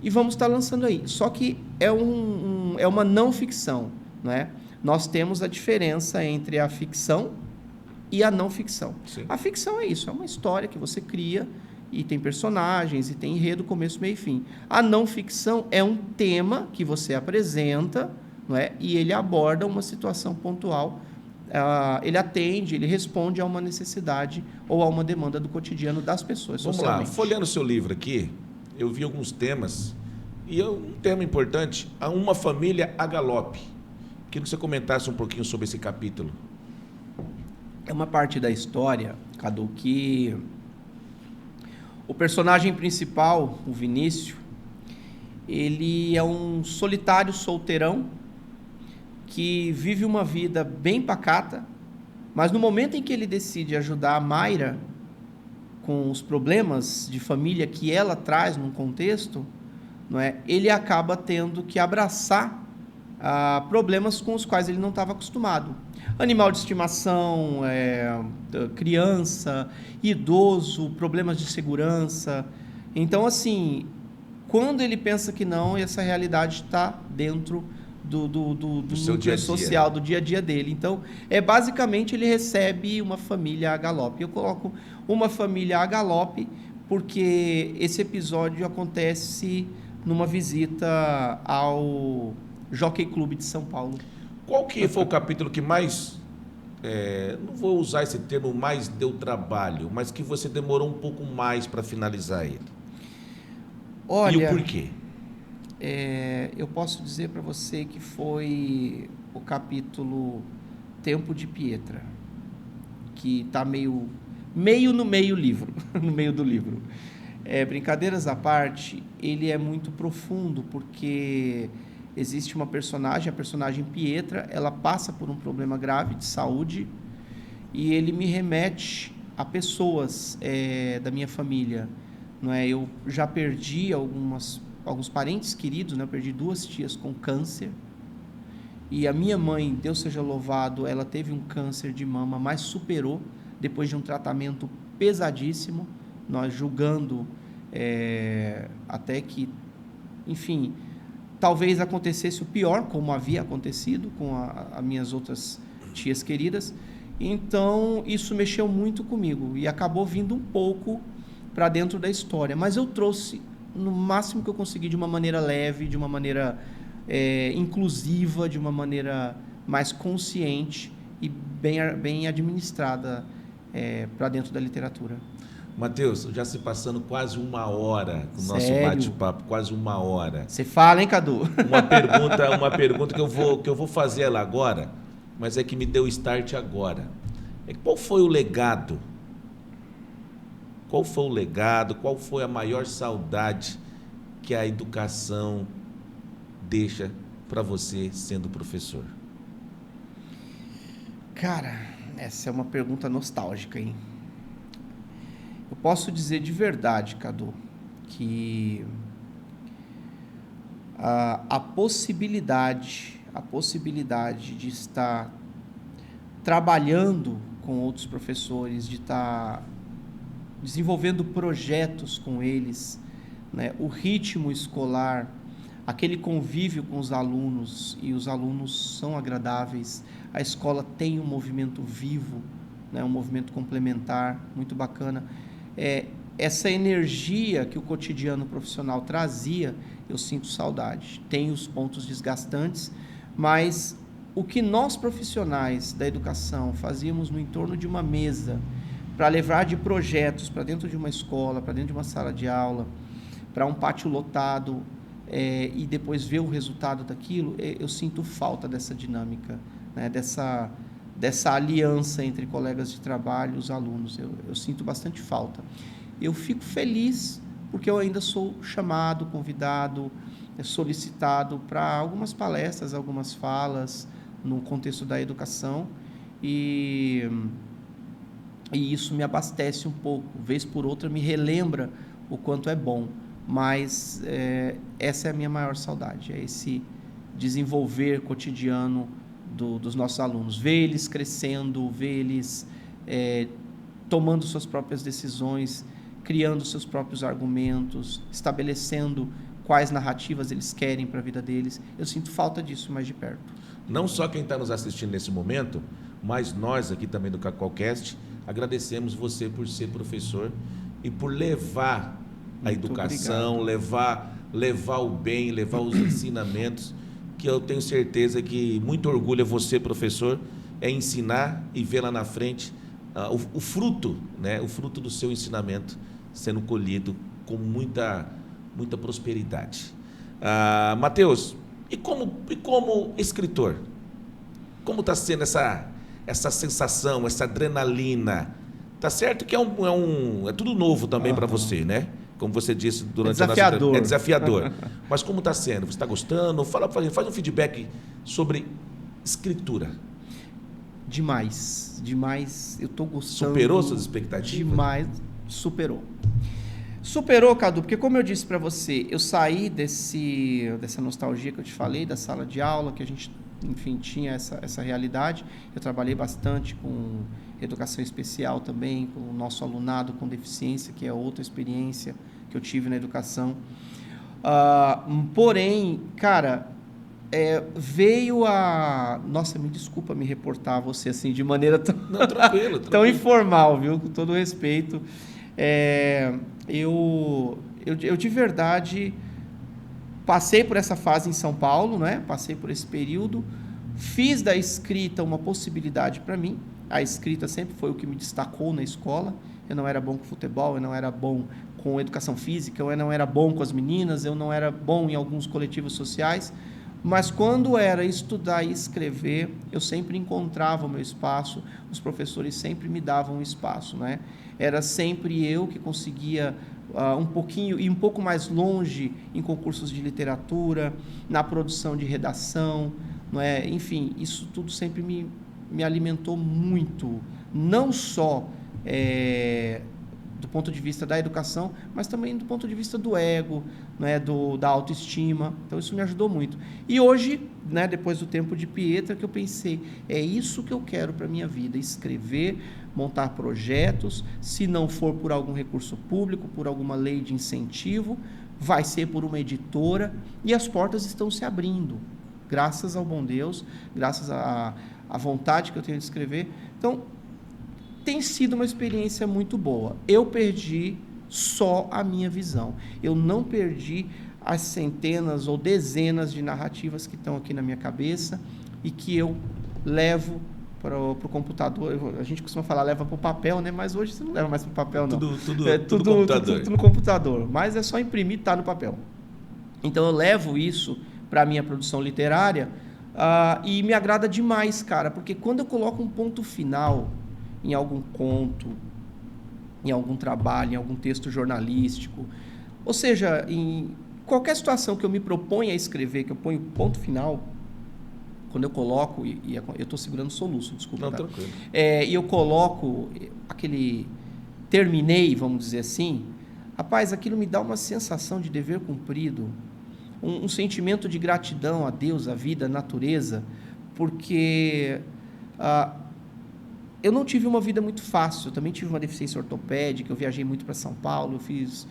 E vamos estar lançando aí. Só que é uma não ficção, né? Nós temos a diferença entre a ficção e a não ficção. Sim. A ficção é isso, é uma história que você cria e tem personagens e tem enredo, começo, meio e fim. A não ficção é um tema que você apresenta, não é? E ele aborda uma situação pontual, ele atende, ele responde a uma necessidade ou a uma demanda do cotidiano das pessoas. Vamos lá, folheando o seu livro aqui, eu vi alguns temas, e um tema importante, Uma Família a Galope. Queria que você comentasse um pouquinho sobre esse capítulo. É uma parte da história, Cadu, que o personagem principal, o Vinícius, ele é um solitário solteirão que vive uma vida bem pacata, mas no momento em que ele decide ajudar a Mayra com os problemas de família que ela traz num contexto, não é? Ele acaba tendo que abraçar problemas com os quais ele não estava acostumado. Animal de estimação, criança, idoso, problemas de segurança. Então, assim, quando ele pensa que não, essa realidade está dentro do núcleo social, do dia a dia dele. Então, basicamente, ele recebe uma família a galope. Eu coloco uma família a galope porque esse episódio acontece numa visita ao Jockey Club de São Paulo. Qual que foi o capítulo que mais, não vou usar esse termo, mais deu trabalho, mas que você demorou um pouco mais para finalizar ele? Olha, e o porquê? Eu posso dizer para você que foi o capítulo Tempo de Pietra, que está meio no meio livro, no meio do livro. Brincadeiras à parte, ele é muito profundo, porque existe uma personagem, a personagem Pietra, ela passa por um problema grave de saúde e ele me remete a pessoas da minha família. Não é? Eu já perdi alguns parentes queridos, né? Eu perdi 2 tias com câncer e a minha mãe, Deus seja louvado, ela teve um câncer de mama, mas superou depois de um tratamento pesadíssimo, nós julgando até que, enfim, talvez acontecesse o pior, como havia acontecido com as minhas outras tias queridas. Então, isso mexeu muito comigo e acabou vindo um pouco para dentro da história. Mas eu trouxe no máximo que eu consegui, de uma maneira leve, de uma maneira inclusiva, de uma maneira mais consciente e bem administrada para dentro da literatura. Matheus, já se passando quase 1 hora do nosso Sério? bate-papo, quase 1 hora. Você fala, hein, Cadu? Uma pergunta que eu vou fazer ela agora, mas é que me deu start agora. Qual foi o legado? Qual foi o legado? Qual foi a maior saudade que a educação deixa para você sendo professor? Cara, essa é uma pergunta nostálgica, hein? Eu posso dizer de verdade, Cadu, que a possibilidade de estar trabalhando com outros professores, de estar desenvolvendo projetos com eles, né? O ritmo escolar, aquele convívio com os alunos, e os alunos são agradáveis, a escola tem um movimento vivo, né? Um movimento complementar, muito bacana. Essa energia que o cotidiano profissional trazia, eu sinto saudade. Tem os pontos desgastantes, mas o que nós profissionais da educação fazíamos no entorno de uma mesa para levar de projetos para dentro de uma escola, para dentro de uma sala de aula, para um pátio lotado, e depois ver o resultado daquilo, eu sinto falta dessa dinâmica, né? Dessa aliança entre colegas de trabalho e os alunos. Eu sinto bastante falta. Eu fico feliz porque eu ainda sou chamado, convidado, solicitado para algumas palestras, algumas falas no contexto da educação, e isso me abastece um pouco. Vez por outra me relembra o quanto é bom, mas essa é a minha maior saudade, é esse desenvolver cotidiano dos nossos alunos, ver eles crescendo, ver eles tomando suas próprias decisões, criando seus próprios argumentos, estabelecendo quais narrativas eles querem para a vida deles. Eu sinto falta disso mais de perto. Não só quem está nos assistindo nesse momento, mas nós aqui também do Cacaucast, agradecemos você por ser professor e por levar a educação, levar o bem, levar os ensinamentos, que eu tenho certeza que muito orgulho é você, professor, é ensinar e ver lá na frente o fruto, né? O fruto do seu ensinamento sendo colhido com muita prosperidade. Matheus, e como escritor, como está sendo essa sensação, essa adrenalina? Tá certo que é tudo novo também para você, né? Como você disse durante a nossa... É desafiador. Mas como está sendo? Você está gostando? Faz um feedback sobre escritura. Demais. Eu estou gostando. Superou suas expectativas? Demais. Superou, Cadu, porque como eu disse para você, eu saí dessa nostalgia que eu te falei, da sala de aula, que a gente, enfim, tinha essa realidade. Eu trabalhei bastante com educação especial também, com o nosso alunado com deficiência, que é outra experiência que eu tive na educação. Porém, cara, veio a... Nossa, me desculpa me reportar a você assim, de maneira tranquilo. tão informal, viu? Com todo respeito. Eu de verdade passei por essa fase em São Paulo, né? Passei por esse período, fiz da escrita uma possibilidade para mim. A escrita sempre foi o que me destacou na escola. Eu não era bom com futebol, eu não era bom com educação física, eu não era bom com as meninas, eu não era bom em alguns coletivos sociais, mas quando era estudar e escrever, eu sempre encontrava o meu espaço, os professores sempre me davam um espaço, né? Era sempre eu que conseguia ir um pouco mais longe em concursos de literatura, na produção de redação, não é? Enfim, isso tudo sempre me alimentou muito, não só do ponto de vista da educação, mas também do ponto de vista do ego, né, da autoestima. Então isso me ajudou muito. E hoje, né, depois do tempo de Pietra, que eu pensei, é isso que eu quero para a minha vida, escrever, montar projetos, se não for por algum recurso público, por alguma lei de incentivo, vai ser por uma editora, e as portas estão se abrindo, graças ao bom Deus, graças à vontade que eu tenho de escrever. Então, tem sido uma experiência muito boa. Eu perdi só a minha visão. Eu não perdi as centenas ou dezenas de narrativas que estão aqui na minha cabeça e que eu levo para o computador. A gente costuma falar leva para o papel, né? Mas hoje você não leva mais para o papel, não. Tudo computador. Tudo no computador. Mas é só imprimir e tá no papel. Então eu levo isso para a minha produção literária e me agrada demais, cara, porque quando eu coloco um ponto final em algum conto, em algum trabalho, em algum texto jornalístico, ou seja, em qualquer situação que eu me proponha a escrever, que eu ponho ponto final, quando eu coloco, eu estou segurando soluço, desculpa. Não, tá? tranquilo. E eu coloco aquele terminei, vamos dizer assim, rapaz, aquilo me dá uma sensação de dever cumprido, um sentimento de gratidão a Deus, à vida, à natureza, porque eu não tive uma vida muito fácil, eu também tive uma deficiência ortopédica, eu viajei muito para São Paulo, eu fiz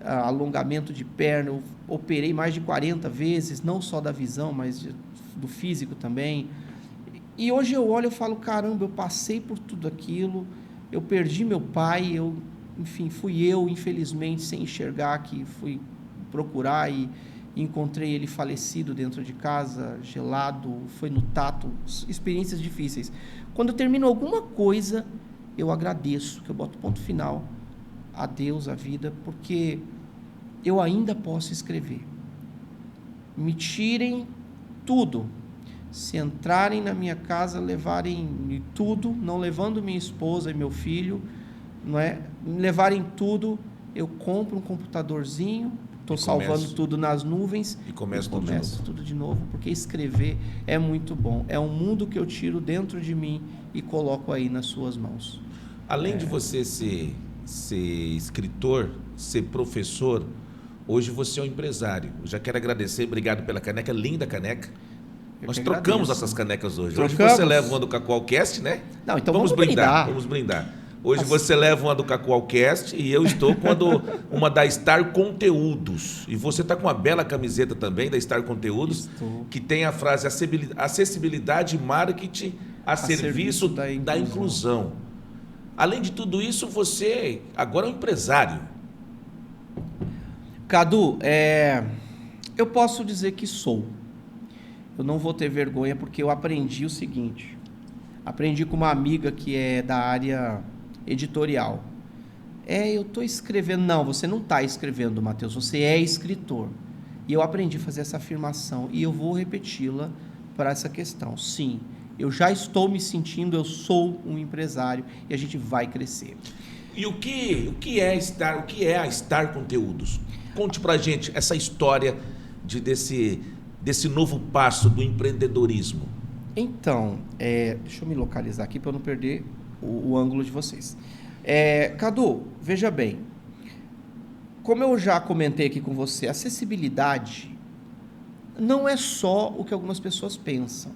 alongamento de perna, eu operei mais de 40 vezes, não só da visão, mas do físico também. E hoje eu olho e falo, caramba, eu passei por tudo aquilo, eu perdi meu pai, enfim, fui eu, infelizmente, sem enxergar, que fui procurar e encontrei ele falecido dentro de casa, gelado, foi no tato, experiências difíceis. Quando eu termino alguma coisa, eu agradeço, que eu boto ponto final a Deus, a vida, porque eu ainda posso escrever. Me tirem tudo. Se entrarem na minha casa, levarem tudo, não levando minha esposa e meu filho, não é? Me levarem tudo, eu compro um computadorzinho, estou salvando tudo nas nuvens e começo tudo de novo, porque escrever é muito bom. É um mundo que eu tiro dentro de mim e coloco aí nas suas mãos. Além de você ser escritor, ser professor, hoje você é um empresário. Eu já quero agradecer, obrigado pela caneca, linda caneca. Nós trocamos essas canecas hoje. Hoje você leva uma do Cacoalcast, né? Não, então vamos brindar. Vamos brindar. Hoje você leva uma do Cacoalcast e eu estou com uma da Star Conteúdos. E você está com uma bela camiseta também da Star Conteúdos, que tem a frase acessibilidade e marketing a serviço da inclusão. Além de tudo isso, você agora é um empresário. Cadu, eu posso dizer que sou. Eu não vou ter vergonha porque eu aprendi o seguinte. Aprendi com uma amiga que é da área editorial. Eu estou escrevendo. Não, você não está escrevendo, Matheus. Você é escritor. E eu aprendi a fazer essa afirmação e eu vou repeti-la para essa questão. Sim, eu já estou me sentindo, eu sou um empresário e a gente vai crescer. E o que é a Star Conteúdos? Conte pra gente essa história desse novo passo do empreendedorismo. Então, deixa eu me localizar aqui para eu não perder o ângulo de vocês. Cadu, veja bem, como eu já comentei aqui com você, acessibilidade não é só o que algumas pessoas pensam.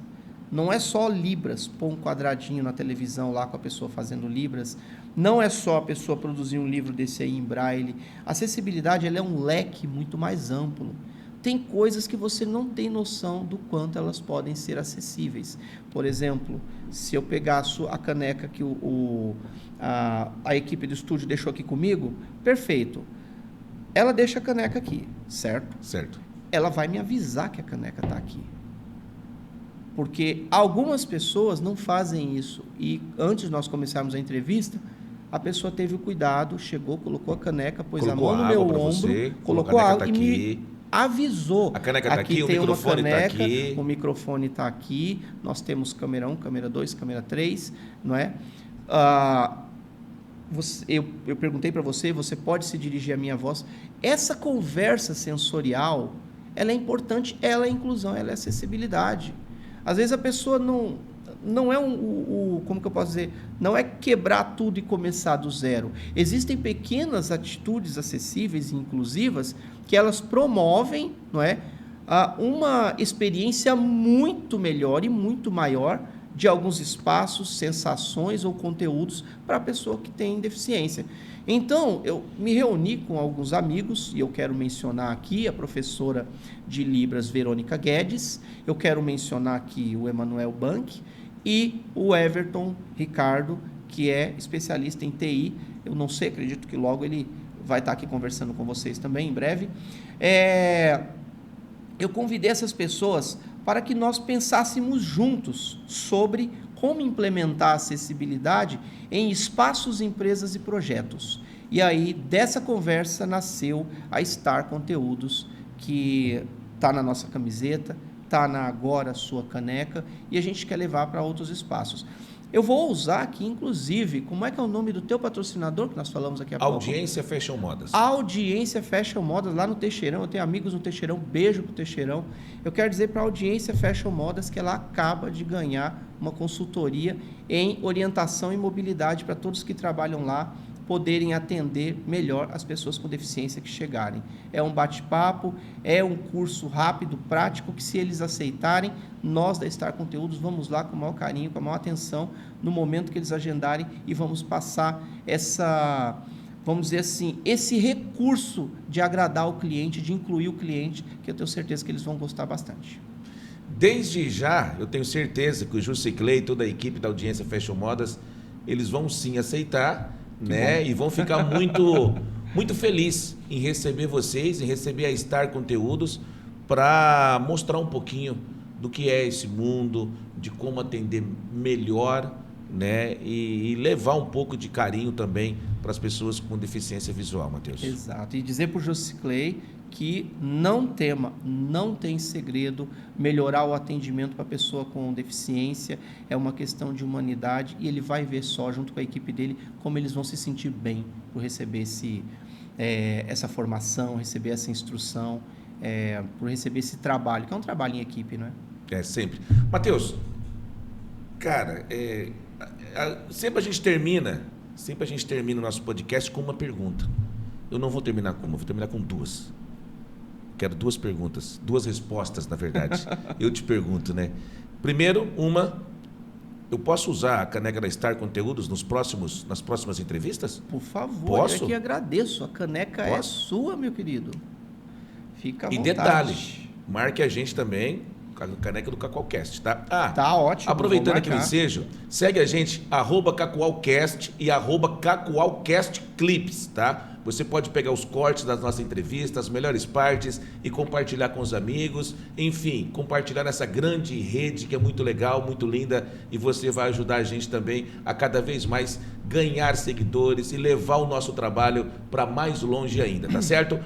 Não é só Libras, pôr um quadradinho na televisão lá com a pessoa fazendo Libras. Não é só a pessoa produzir um livro desse aí em braille. A acessibilidade ela é um leque muito mais amplo. Tem coisas que você não tem noção do quanto elas podem ser acessíveis. Por exemplo, se eu pegar a caneca que a equipe do estúdio deixou aqui comigo, perfeito. Ela deixa a caneca aqui, certo? Certo. Ela vai me avisar que a caneca está aqui. Porque algumas pessoas não fazem isso. E antes de nós começarmos a entrevista, a pessoa teve o cuidado, chegou, colocou a caneca, pôs a mão no meu ombro, colocou a água e me avisou. A caneca está aqui, o microfone está aqui. O microfone está aqui. Nós temos câmera 1, câmera 2, câmera 3, não é? Eu perguntei para você pode se dirigir à minha voz. Essa conversa sensorial, ela é importante, ela é inclusão, ela é acessibilidade. Às vezes a pessoa não é como que eu posso dizer? Não é quebrar tudo e começar do zero. Existem pequenas atitudes acessíveis e inclusivas que elas promovem, não é, uma experiência muito melhor e muito maior de alguns espaços, sensações ou conteúdos para a pessoa que tem deficiência. Então, eu me reuni com alguns amigos, e eu quero mencionar aqui a professora de Libras, Verônica Guedes, eu quero mencionar aqui o Emanuel Bank e o Everton Ricardo, que é especialista em TI. Eu não sei, acredito que logo ele vai estar aqui conversando com vocês também em breve. Eu convidei essas pessoas para que nós pensássemos juntos sobre como implementar a acessibilidade em espaços, empresas e projetos. E aí, dessa conversa, nasceu a Star Conteúdos, que está na nossa camiseta, está na agora sua caneca, e a gente quer levar para outros espaços. Eu vou usar aqui, inclusive, como é que é o nome do teu patrocinador, que nós falamos aqui há pouco? Audiência Fashion Modas. Audiência Fashion Modas, lá no Teixeirão. Eu tenho amigos no Teixeirão, beijo pro Teixeirão. Eu quero dizer para a Audiência Fashion Modas que ela acaba de ganhar uma consultoria em orientação e mobilidade para todos que trabalham lá poderem atender melhor as pessoas com deficiência que chegarem. É um bate-papo, é um curso rápido, prático, que se eles aceitarem, nós da Star Conteúdos vamos lá com o maior carinho, com a maior atenção, no momento que eles agendarem, e vamos passar vamos dizer assim, esse recurso de agradar o cliente, de incluir o cliente, que eu tenho certeza que eles vão gostar bastante. Desde já, eu tenho certeza que o Jusiclei e toda a equipe da Audiência Fashion Modas, eles vão sim aceitar, né? E vão ficar muito felizes em receber vocês, em receber a Star Conteúdos, para mostrar um pouquinho do que é esse mundo, de como atender melhor, né? E levar um pouco de carinho também para as pessoas com deficiência visual, Matheus. Exato. E dizer para o Jusiclei que não tema, não tem segredo, melhorar o atendimento para a pessoa com deficiência é uma questão de humanidade, e ele vai ver só, junto com a equipe dele, como eles vão se sentir bem por receber essa formação, receber essa instrução, por receber esse trabalho, que é um trabalho em equipe, não é? Sempre. Matheus, cara, sempre a gente termina o nosso podcast com uma pergunta. Eu não vou terminar com uma, vou terminar com duas. Quero duas perguntas, duas respostas, na verdade. Eu te pergunto, né? Primeiro, eu posso usar a caneca da Star Conteúdos nas próximas entrevistas? Por favor, posso? Eu que agradeço. A caneca é sua, meu querido. Fica à vontade. E detalhe, marque a gente também, com a caneca do Cacoalcast, tá? Tá ótimo. Aproveitando aquele ensejo, segue a gente, @Cacoalcast e @CacoalcastClips, tá? Você pode pegar os cortes das nossas entrevistas, as melhores partes, e compartilhar com os amigos. Enfim, compartilhar nessa grande rede que é muito legal, muito linda, e você vai ajudar a gente também a cada vez mais ganhar seguidores e levar o nosso trabalho para mais longe ainda, tá certo?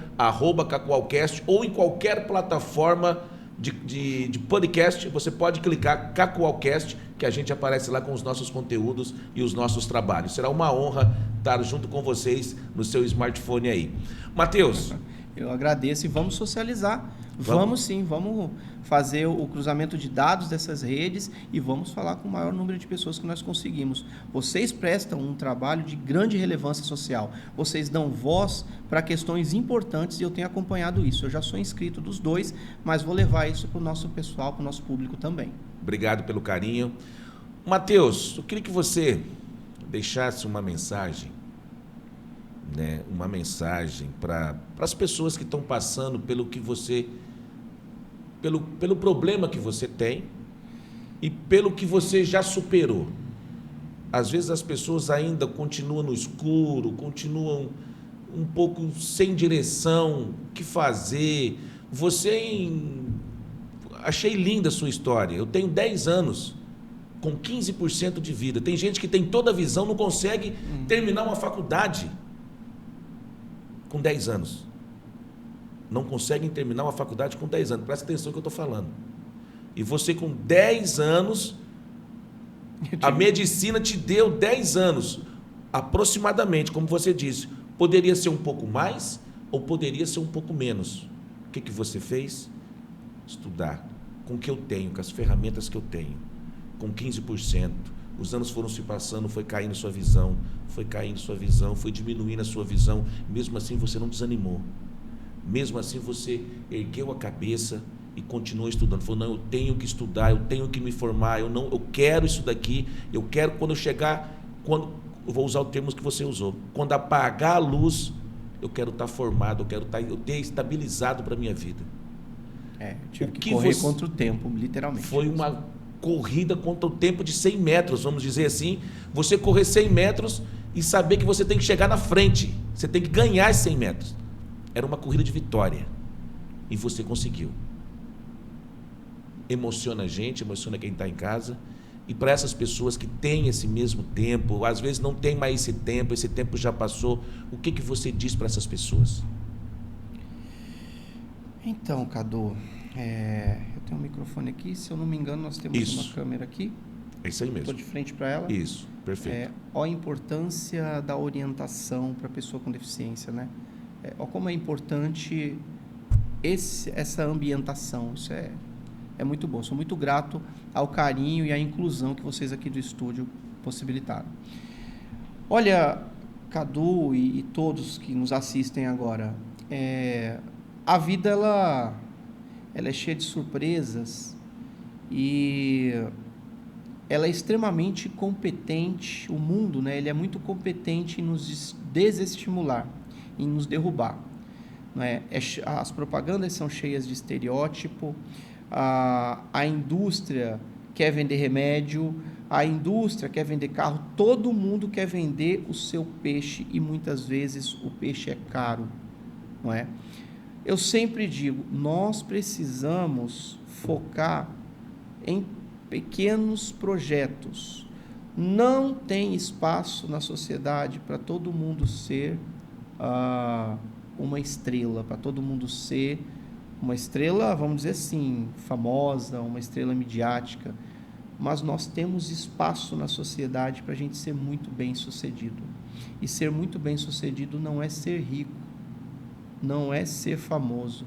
@Cacoalcast, ou em qualquer plataforma de podcast, você pode clicar Cacoalcast, que a gente aparece lá com os nossos conteúdos e os nossos trabalhos. Será uma honra estar junto com vocês no seu smartphone aí. Matheus. Eu agradeço, e vamos socializar. Vamos sim, vamos fazer o cruzamento de dados dessas redes e vamos falar com o maior número de pessoas que nós conseguimos. Vocês prestam um trabalho de grande relevância social. Vocês dão voz para questões importantes, e eu tenho acompanhado isso. Eu já sou inscrito dos dois, mas vou levar isso para o nosso pessoal, para o nosso público também. Obrigado pelo carinho. Matheus, eu queria que você deixasse uma mensagem, né? Uma mensagem para as pessoas que estão passando pelo problema que você tem e pelo que você já superou. Às vezes as pessoas ainda continuam no escuro, continuam um pouco sem direção, o que fazer. Achei linda a sua história. Eu tenho 10 anos com 15% de vida. Tem gente que tem toda a visão, não consegue terminar uma faculdade com 10 anos. Não conseguem terminar uma faculdade com 10 anos. Presta atenção no que eu estou falando. E você com 10 anos, a medicina te deu 10 anos, aproximadamente, como você disse. Poderia ser um pouco mais ou poderia ser um pouco menos. O que você fez? Estudar com o que eu tenho, com as ferramentas que eu tenho. Com 15%. Os anos foram se passando, foi caindo sua visão, foi diminuindo a sua visão. Mesmo assim, você não desanimou. Mesmo assim, você ergueu a cabeça e continuou estudando. Falou, não, eu tenho que estudar, eu tenho que me formar, eu quero isso daqui, eu quero quando eu chegar, eu vou usar o termo que você usou, quando apagar a luz, eu quero estar formado, eu ter estabilizado para a minha vida. Tive que correr contra o tempo, literalmente. Foi uma corrida contra o tempo de 100 metros, vamos dizer assim. Você correr 100 metros e saber que você tem que chegar na frente. Você tem que ganhar esses 100 metros. Era uma corrida de vitória. E você conseguiu. Emociona a gente, emociona quem está em casa. E para essas pessoas que têm esse mesmo tempo, às vezes não tem mais esse tempo já passou, o que você diz para essas pessoas? Então, Cadu, eu tenho um microfone aqui, se eu não me engano, nós temos uma câmera aqui. É isso aí mesmo. Estou de frente para ela. Isso, perfeito. Olha a importância da orientação para a pessoa com deficiência, né? Olha como é importante essa ambientação. Isso é muito bom. Sou muito grato ao carinho e à inclusão que vocês aqui do estúdio possibilitaram. Olha, Cadu e todos que nos assistem agora, a vida ela é cheia de surpresas e ela é extremamente competente. O mundo, né, ele é muito competente em nos desestimular, em nos derrubar. Não é? As propagandas são cheias de estereótipo, a indústria quer vender remédio, a indústria quer vender carro, todo mundo quer vender o seu peixe e muitas vezes o peixe é caro, não é? Eu sempre digo, nós precisamos focar em pequenos projetos. Não tem espaço na sociedade para todo mundo ser uma estrela, para todo mundo ser uma estrela, vamos dizer assim, famosa, uma estrela midiática, mas nós temos espaço na sociedade para a gente ser muito bem sucedido. E ser muito bem sucedido não é ser rico, não é ser famoso.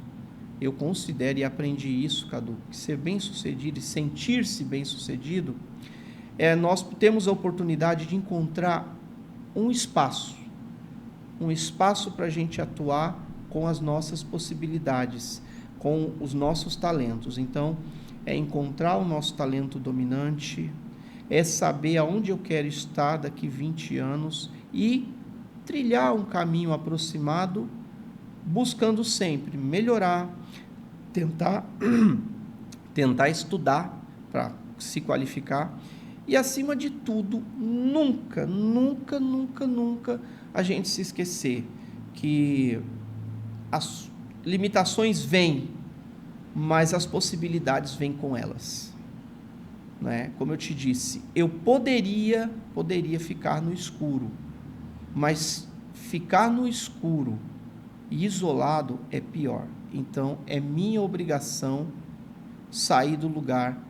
Eu considero e aprendi isso, Cadu, que ser bem sucedido e sentir-se bem sucedido, nós temos a oportunidade de encontrar um espaço para a gente atuar com as nossas possibilidades, com os nossos talentos. Então, é encontrar o nosso talento dominante, é saber aonde eu quero estar daqui 20 anos e trilhar um caminho aproximado, buscando sempre melhorar, tentar estudar para se qualificar e, acima de tudo, nunca a gente se esquecer que as limitações vêm, mas as possibilidades vêm com elas, né? Como eu te disse, eu poderia ficar no escuro, mas ficar no escuro e isolado é pior. Então, é minha obrigação sair do lugar.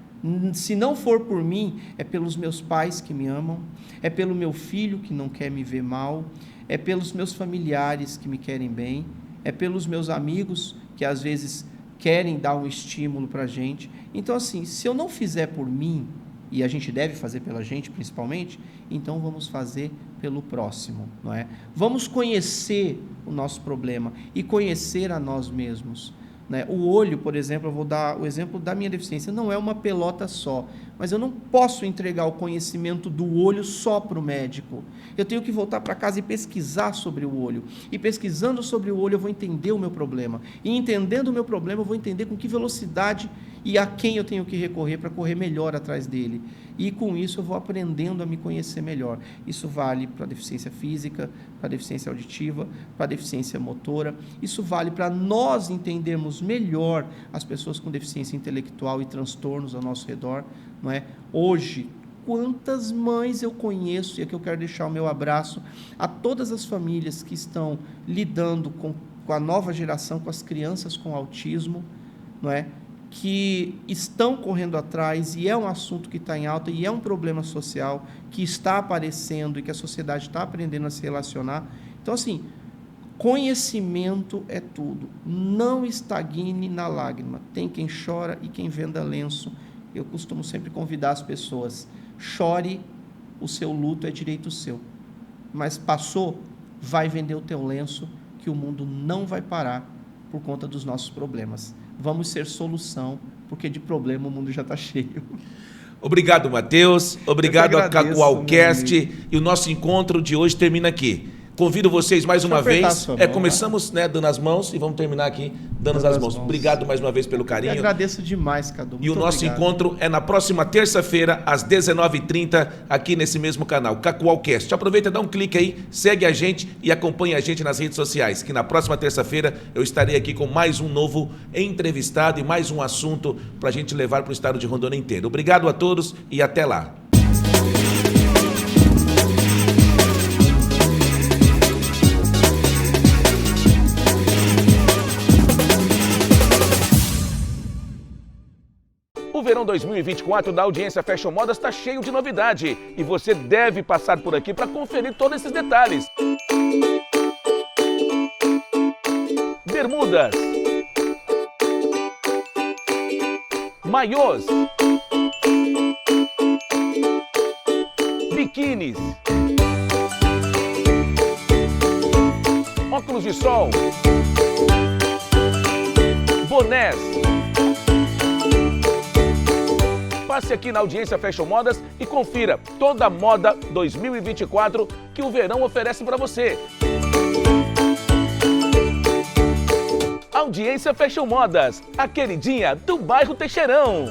Se não for por mim, é pelos meus pais que me amam, é pelo meu filho que não quer me ver mal, é pelos meus familiares que me querem bem, é pelos meus amigos que às vezes querem dar um estímulo para a gente. Então, assim, se eu não fizer por mim, e a gente deve fazer pela gente principalmente, então vamos fazer pelo próximo, não é? Vamos conhecer o nosso problema e conhecer a nós mesmos, né? O olho, por exemplo, eu vou dar o exemplo da minha deficiência, não é uma pelota só, mas eu não posso entregar o conhecimento do olho só para o médico. Eu tenho que voltar para casa e pesquisar sobre o olho. E pesquisando sobre o olho eu vou entender o meu problema. E entendendo o meu problema eu vou entender com que velocidade e a quem eu tenho que recorrer para correr melhor atrás dele. E com isso eu vou aprendendo a me conhecer melhor. Isso vale para a deficiência física, para a deficiência auditiva, para a deficiência motora. Isso vale para nós entendermos melhor as pessoas com deficiência intelectual e transtornos ao nosso redor, não é? Hoje, quantas mães eu conheço, e aqui eu quero deixar o meu abraço a todas as famílias que estão lidando com a nova geração, com as crianças com autismo, não é? Que estão correndo atrás, e é um assunto que está em alta, e é um problema social que está aparecendo e que a sociedade está aprendendo a se relacionar. Então, assim, conhecimento é tudo. Não estagne na lágrima. Tem quem chora e quem venda lenço. Eu costumo sempre convidar as pessoas: chore, o seu luto é direito seu. Mas passou, vai vender o teu lenço, que o mundo não vai parar por conta dos nossos problemas. Vamos ser solução, porque de problema o mundo já está cheio. Obrigado, Matheus. Obrigado a Cacoalcast. E o nosso encontro de hoje termina aqui. Convido vocês mais uma apertar vez. sua mão, Começamos, né, dando as mãos e vamos terminar aqui dando as mãos. Obrigado mais uma vez pelo Eu carinho. agradeço demais, Cadu. E o nosso obrigado. encontro é na próxima terça-feira, às 19h30, aqui nesse mesmo canal, Cacoalcast. Aproveita, dá um clique aí, segue a gente e acompanha a gente nas redes sociais, que na próxima terça-feira eu estarei aqui com mais um novo entrevistado e mais um assunto para a gente levar para o estado de Rondônia inteiro. Obrigado a todos e até lá. O verão 2024 da Audiência Fashion Modas está cheio de novidade e você deve passar por aqui para conferir todos esses detalhes. Bermudas, maiôs, biquínis, óculos de sol, bonés. Passe aqui na Audiência Fashion Modas e confira toda a moda 2024 que o verão oferece para você. Audiência Fashion Modas, a queridinha do bairro Teixeirão.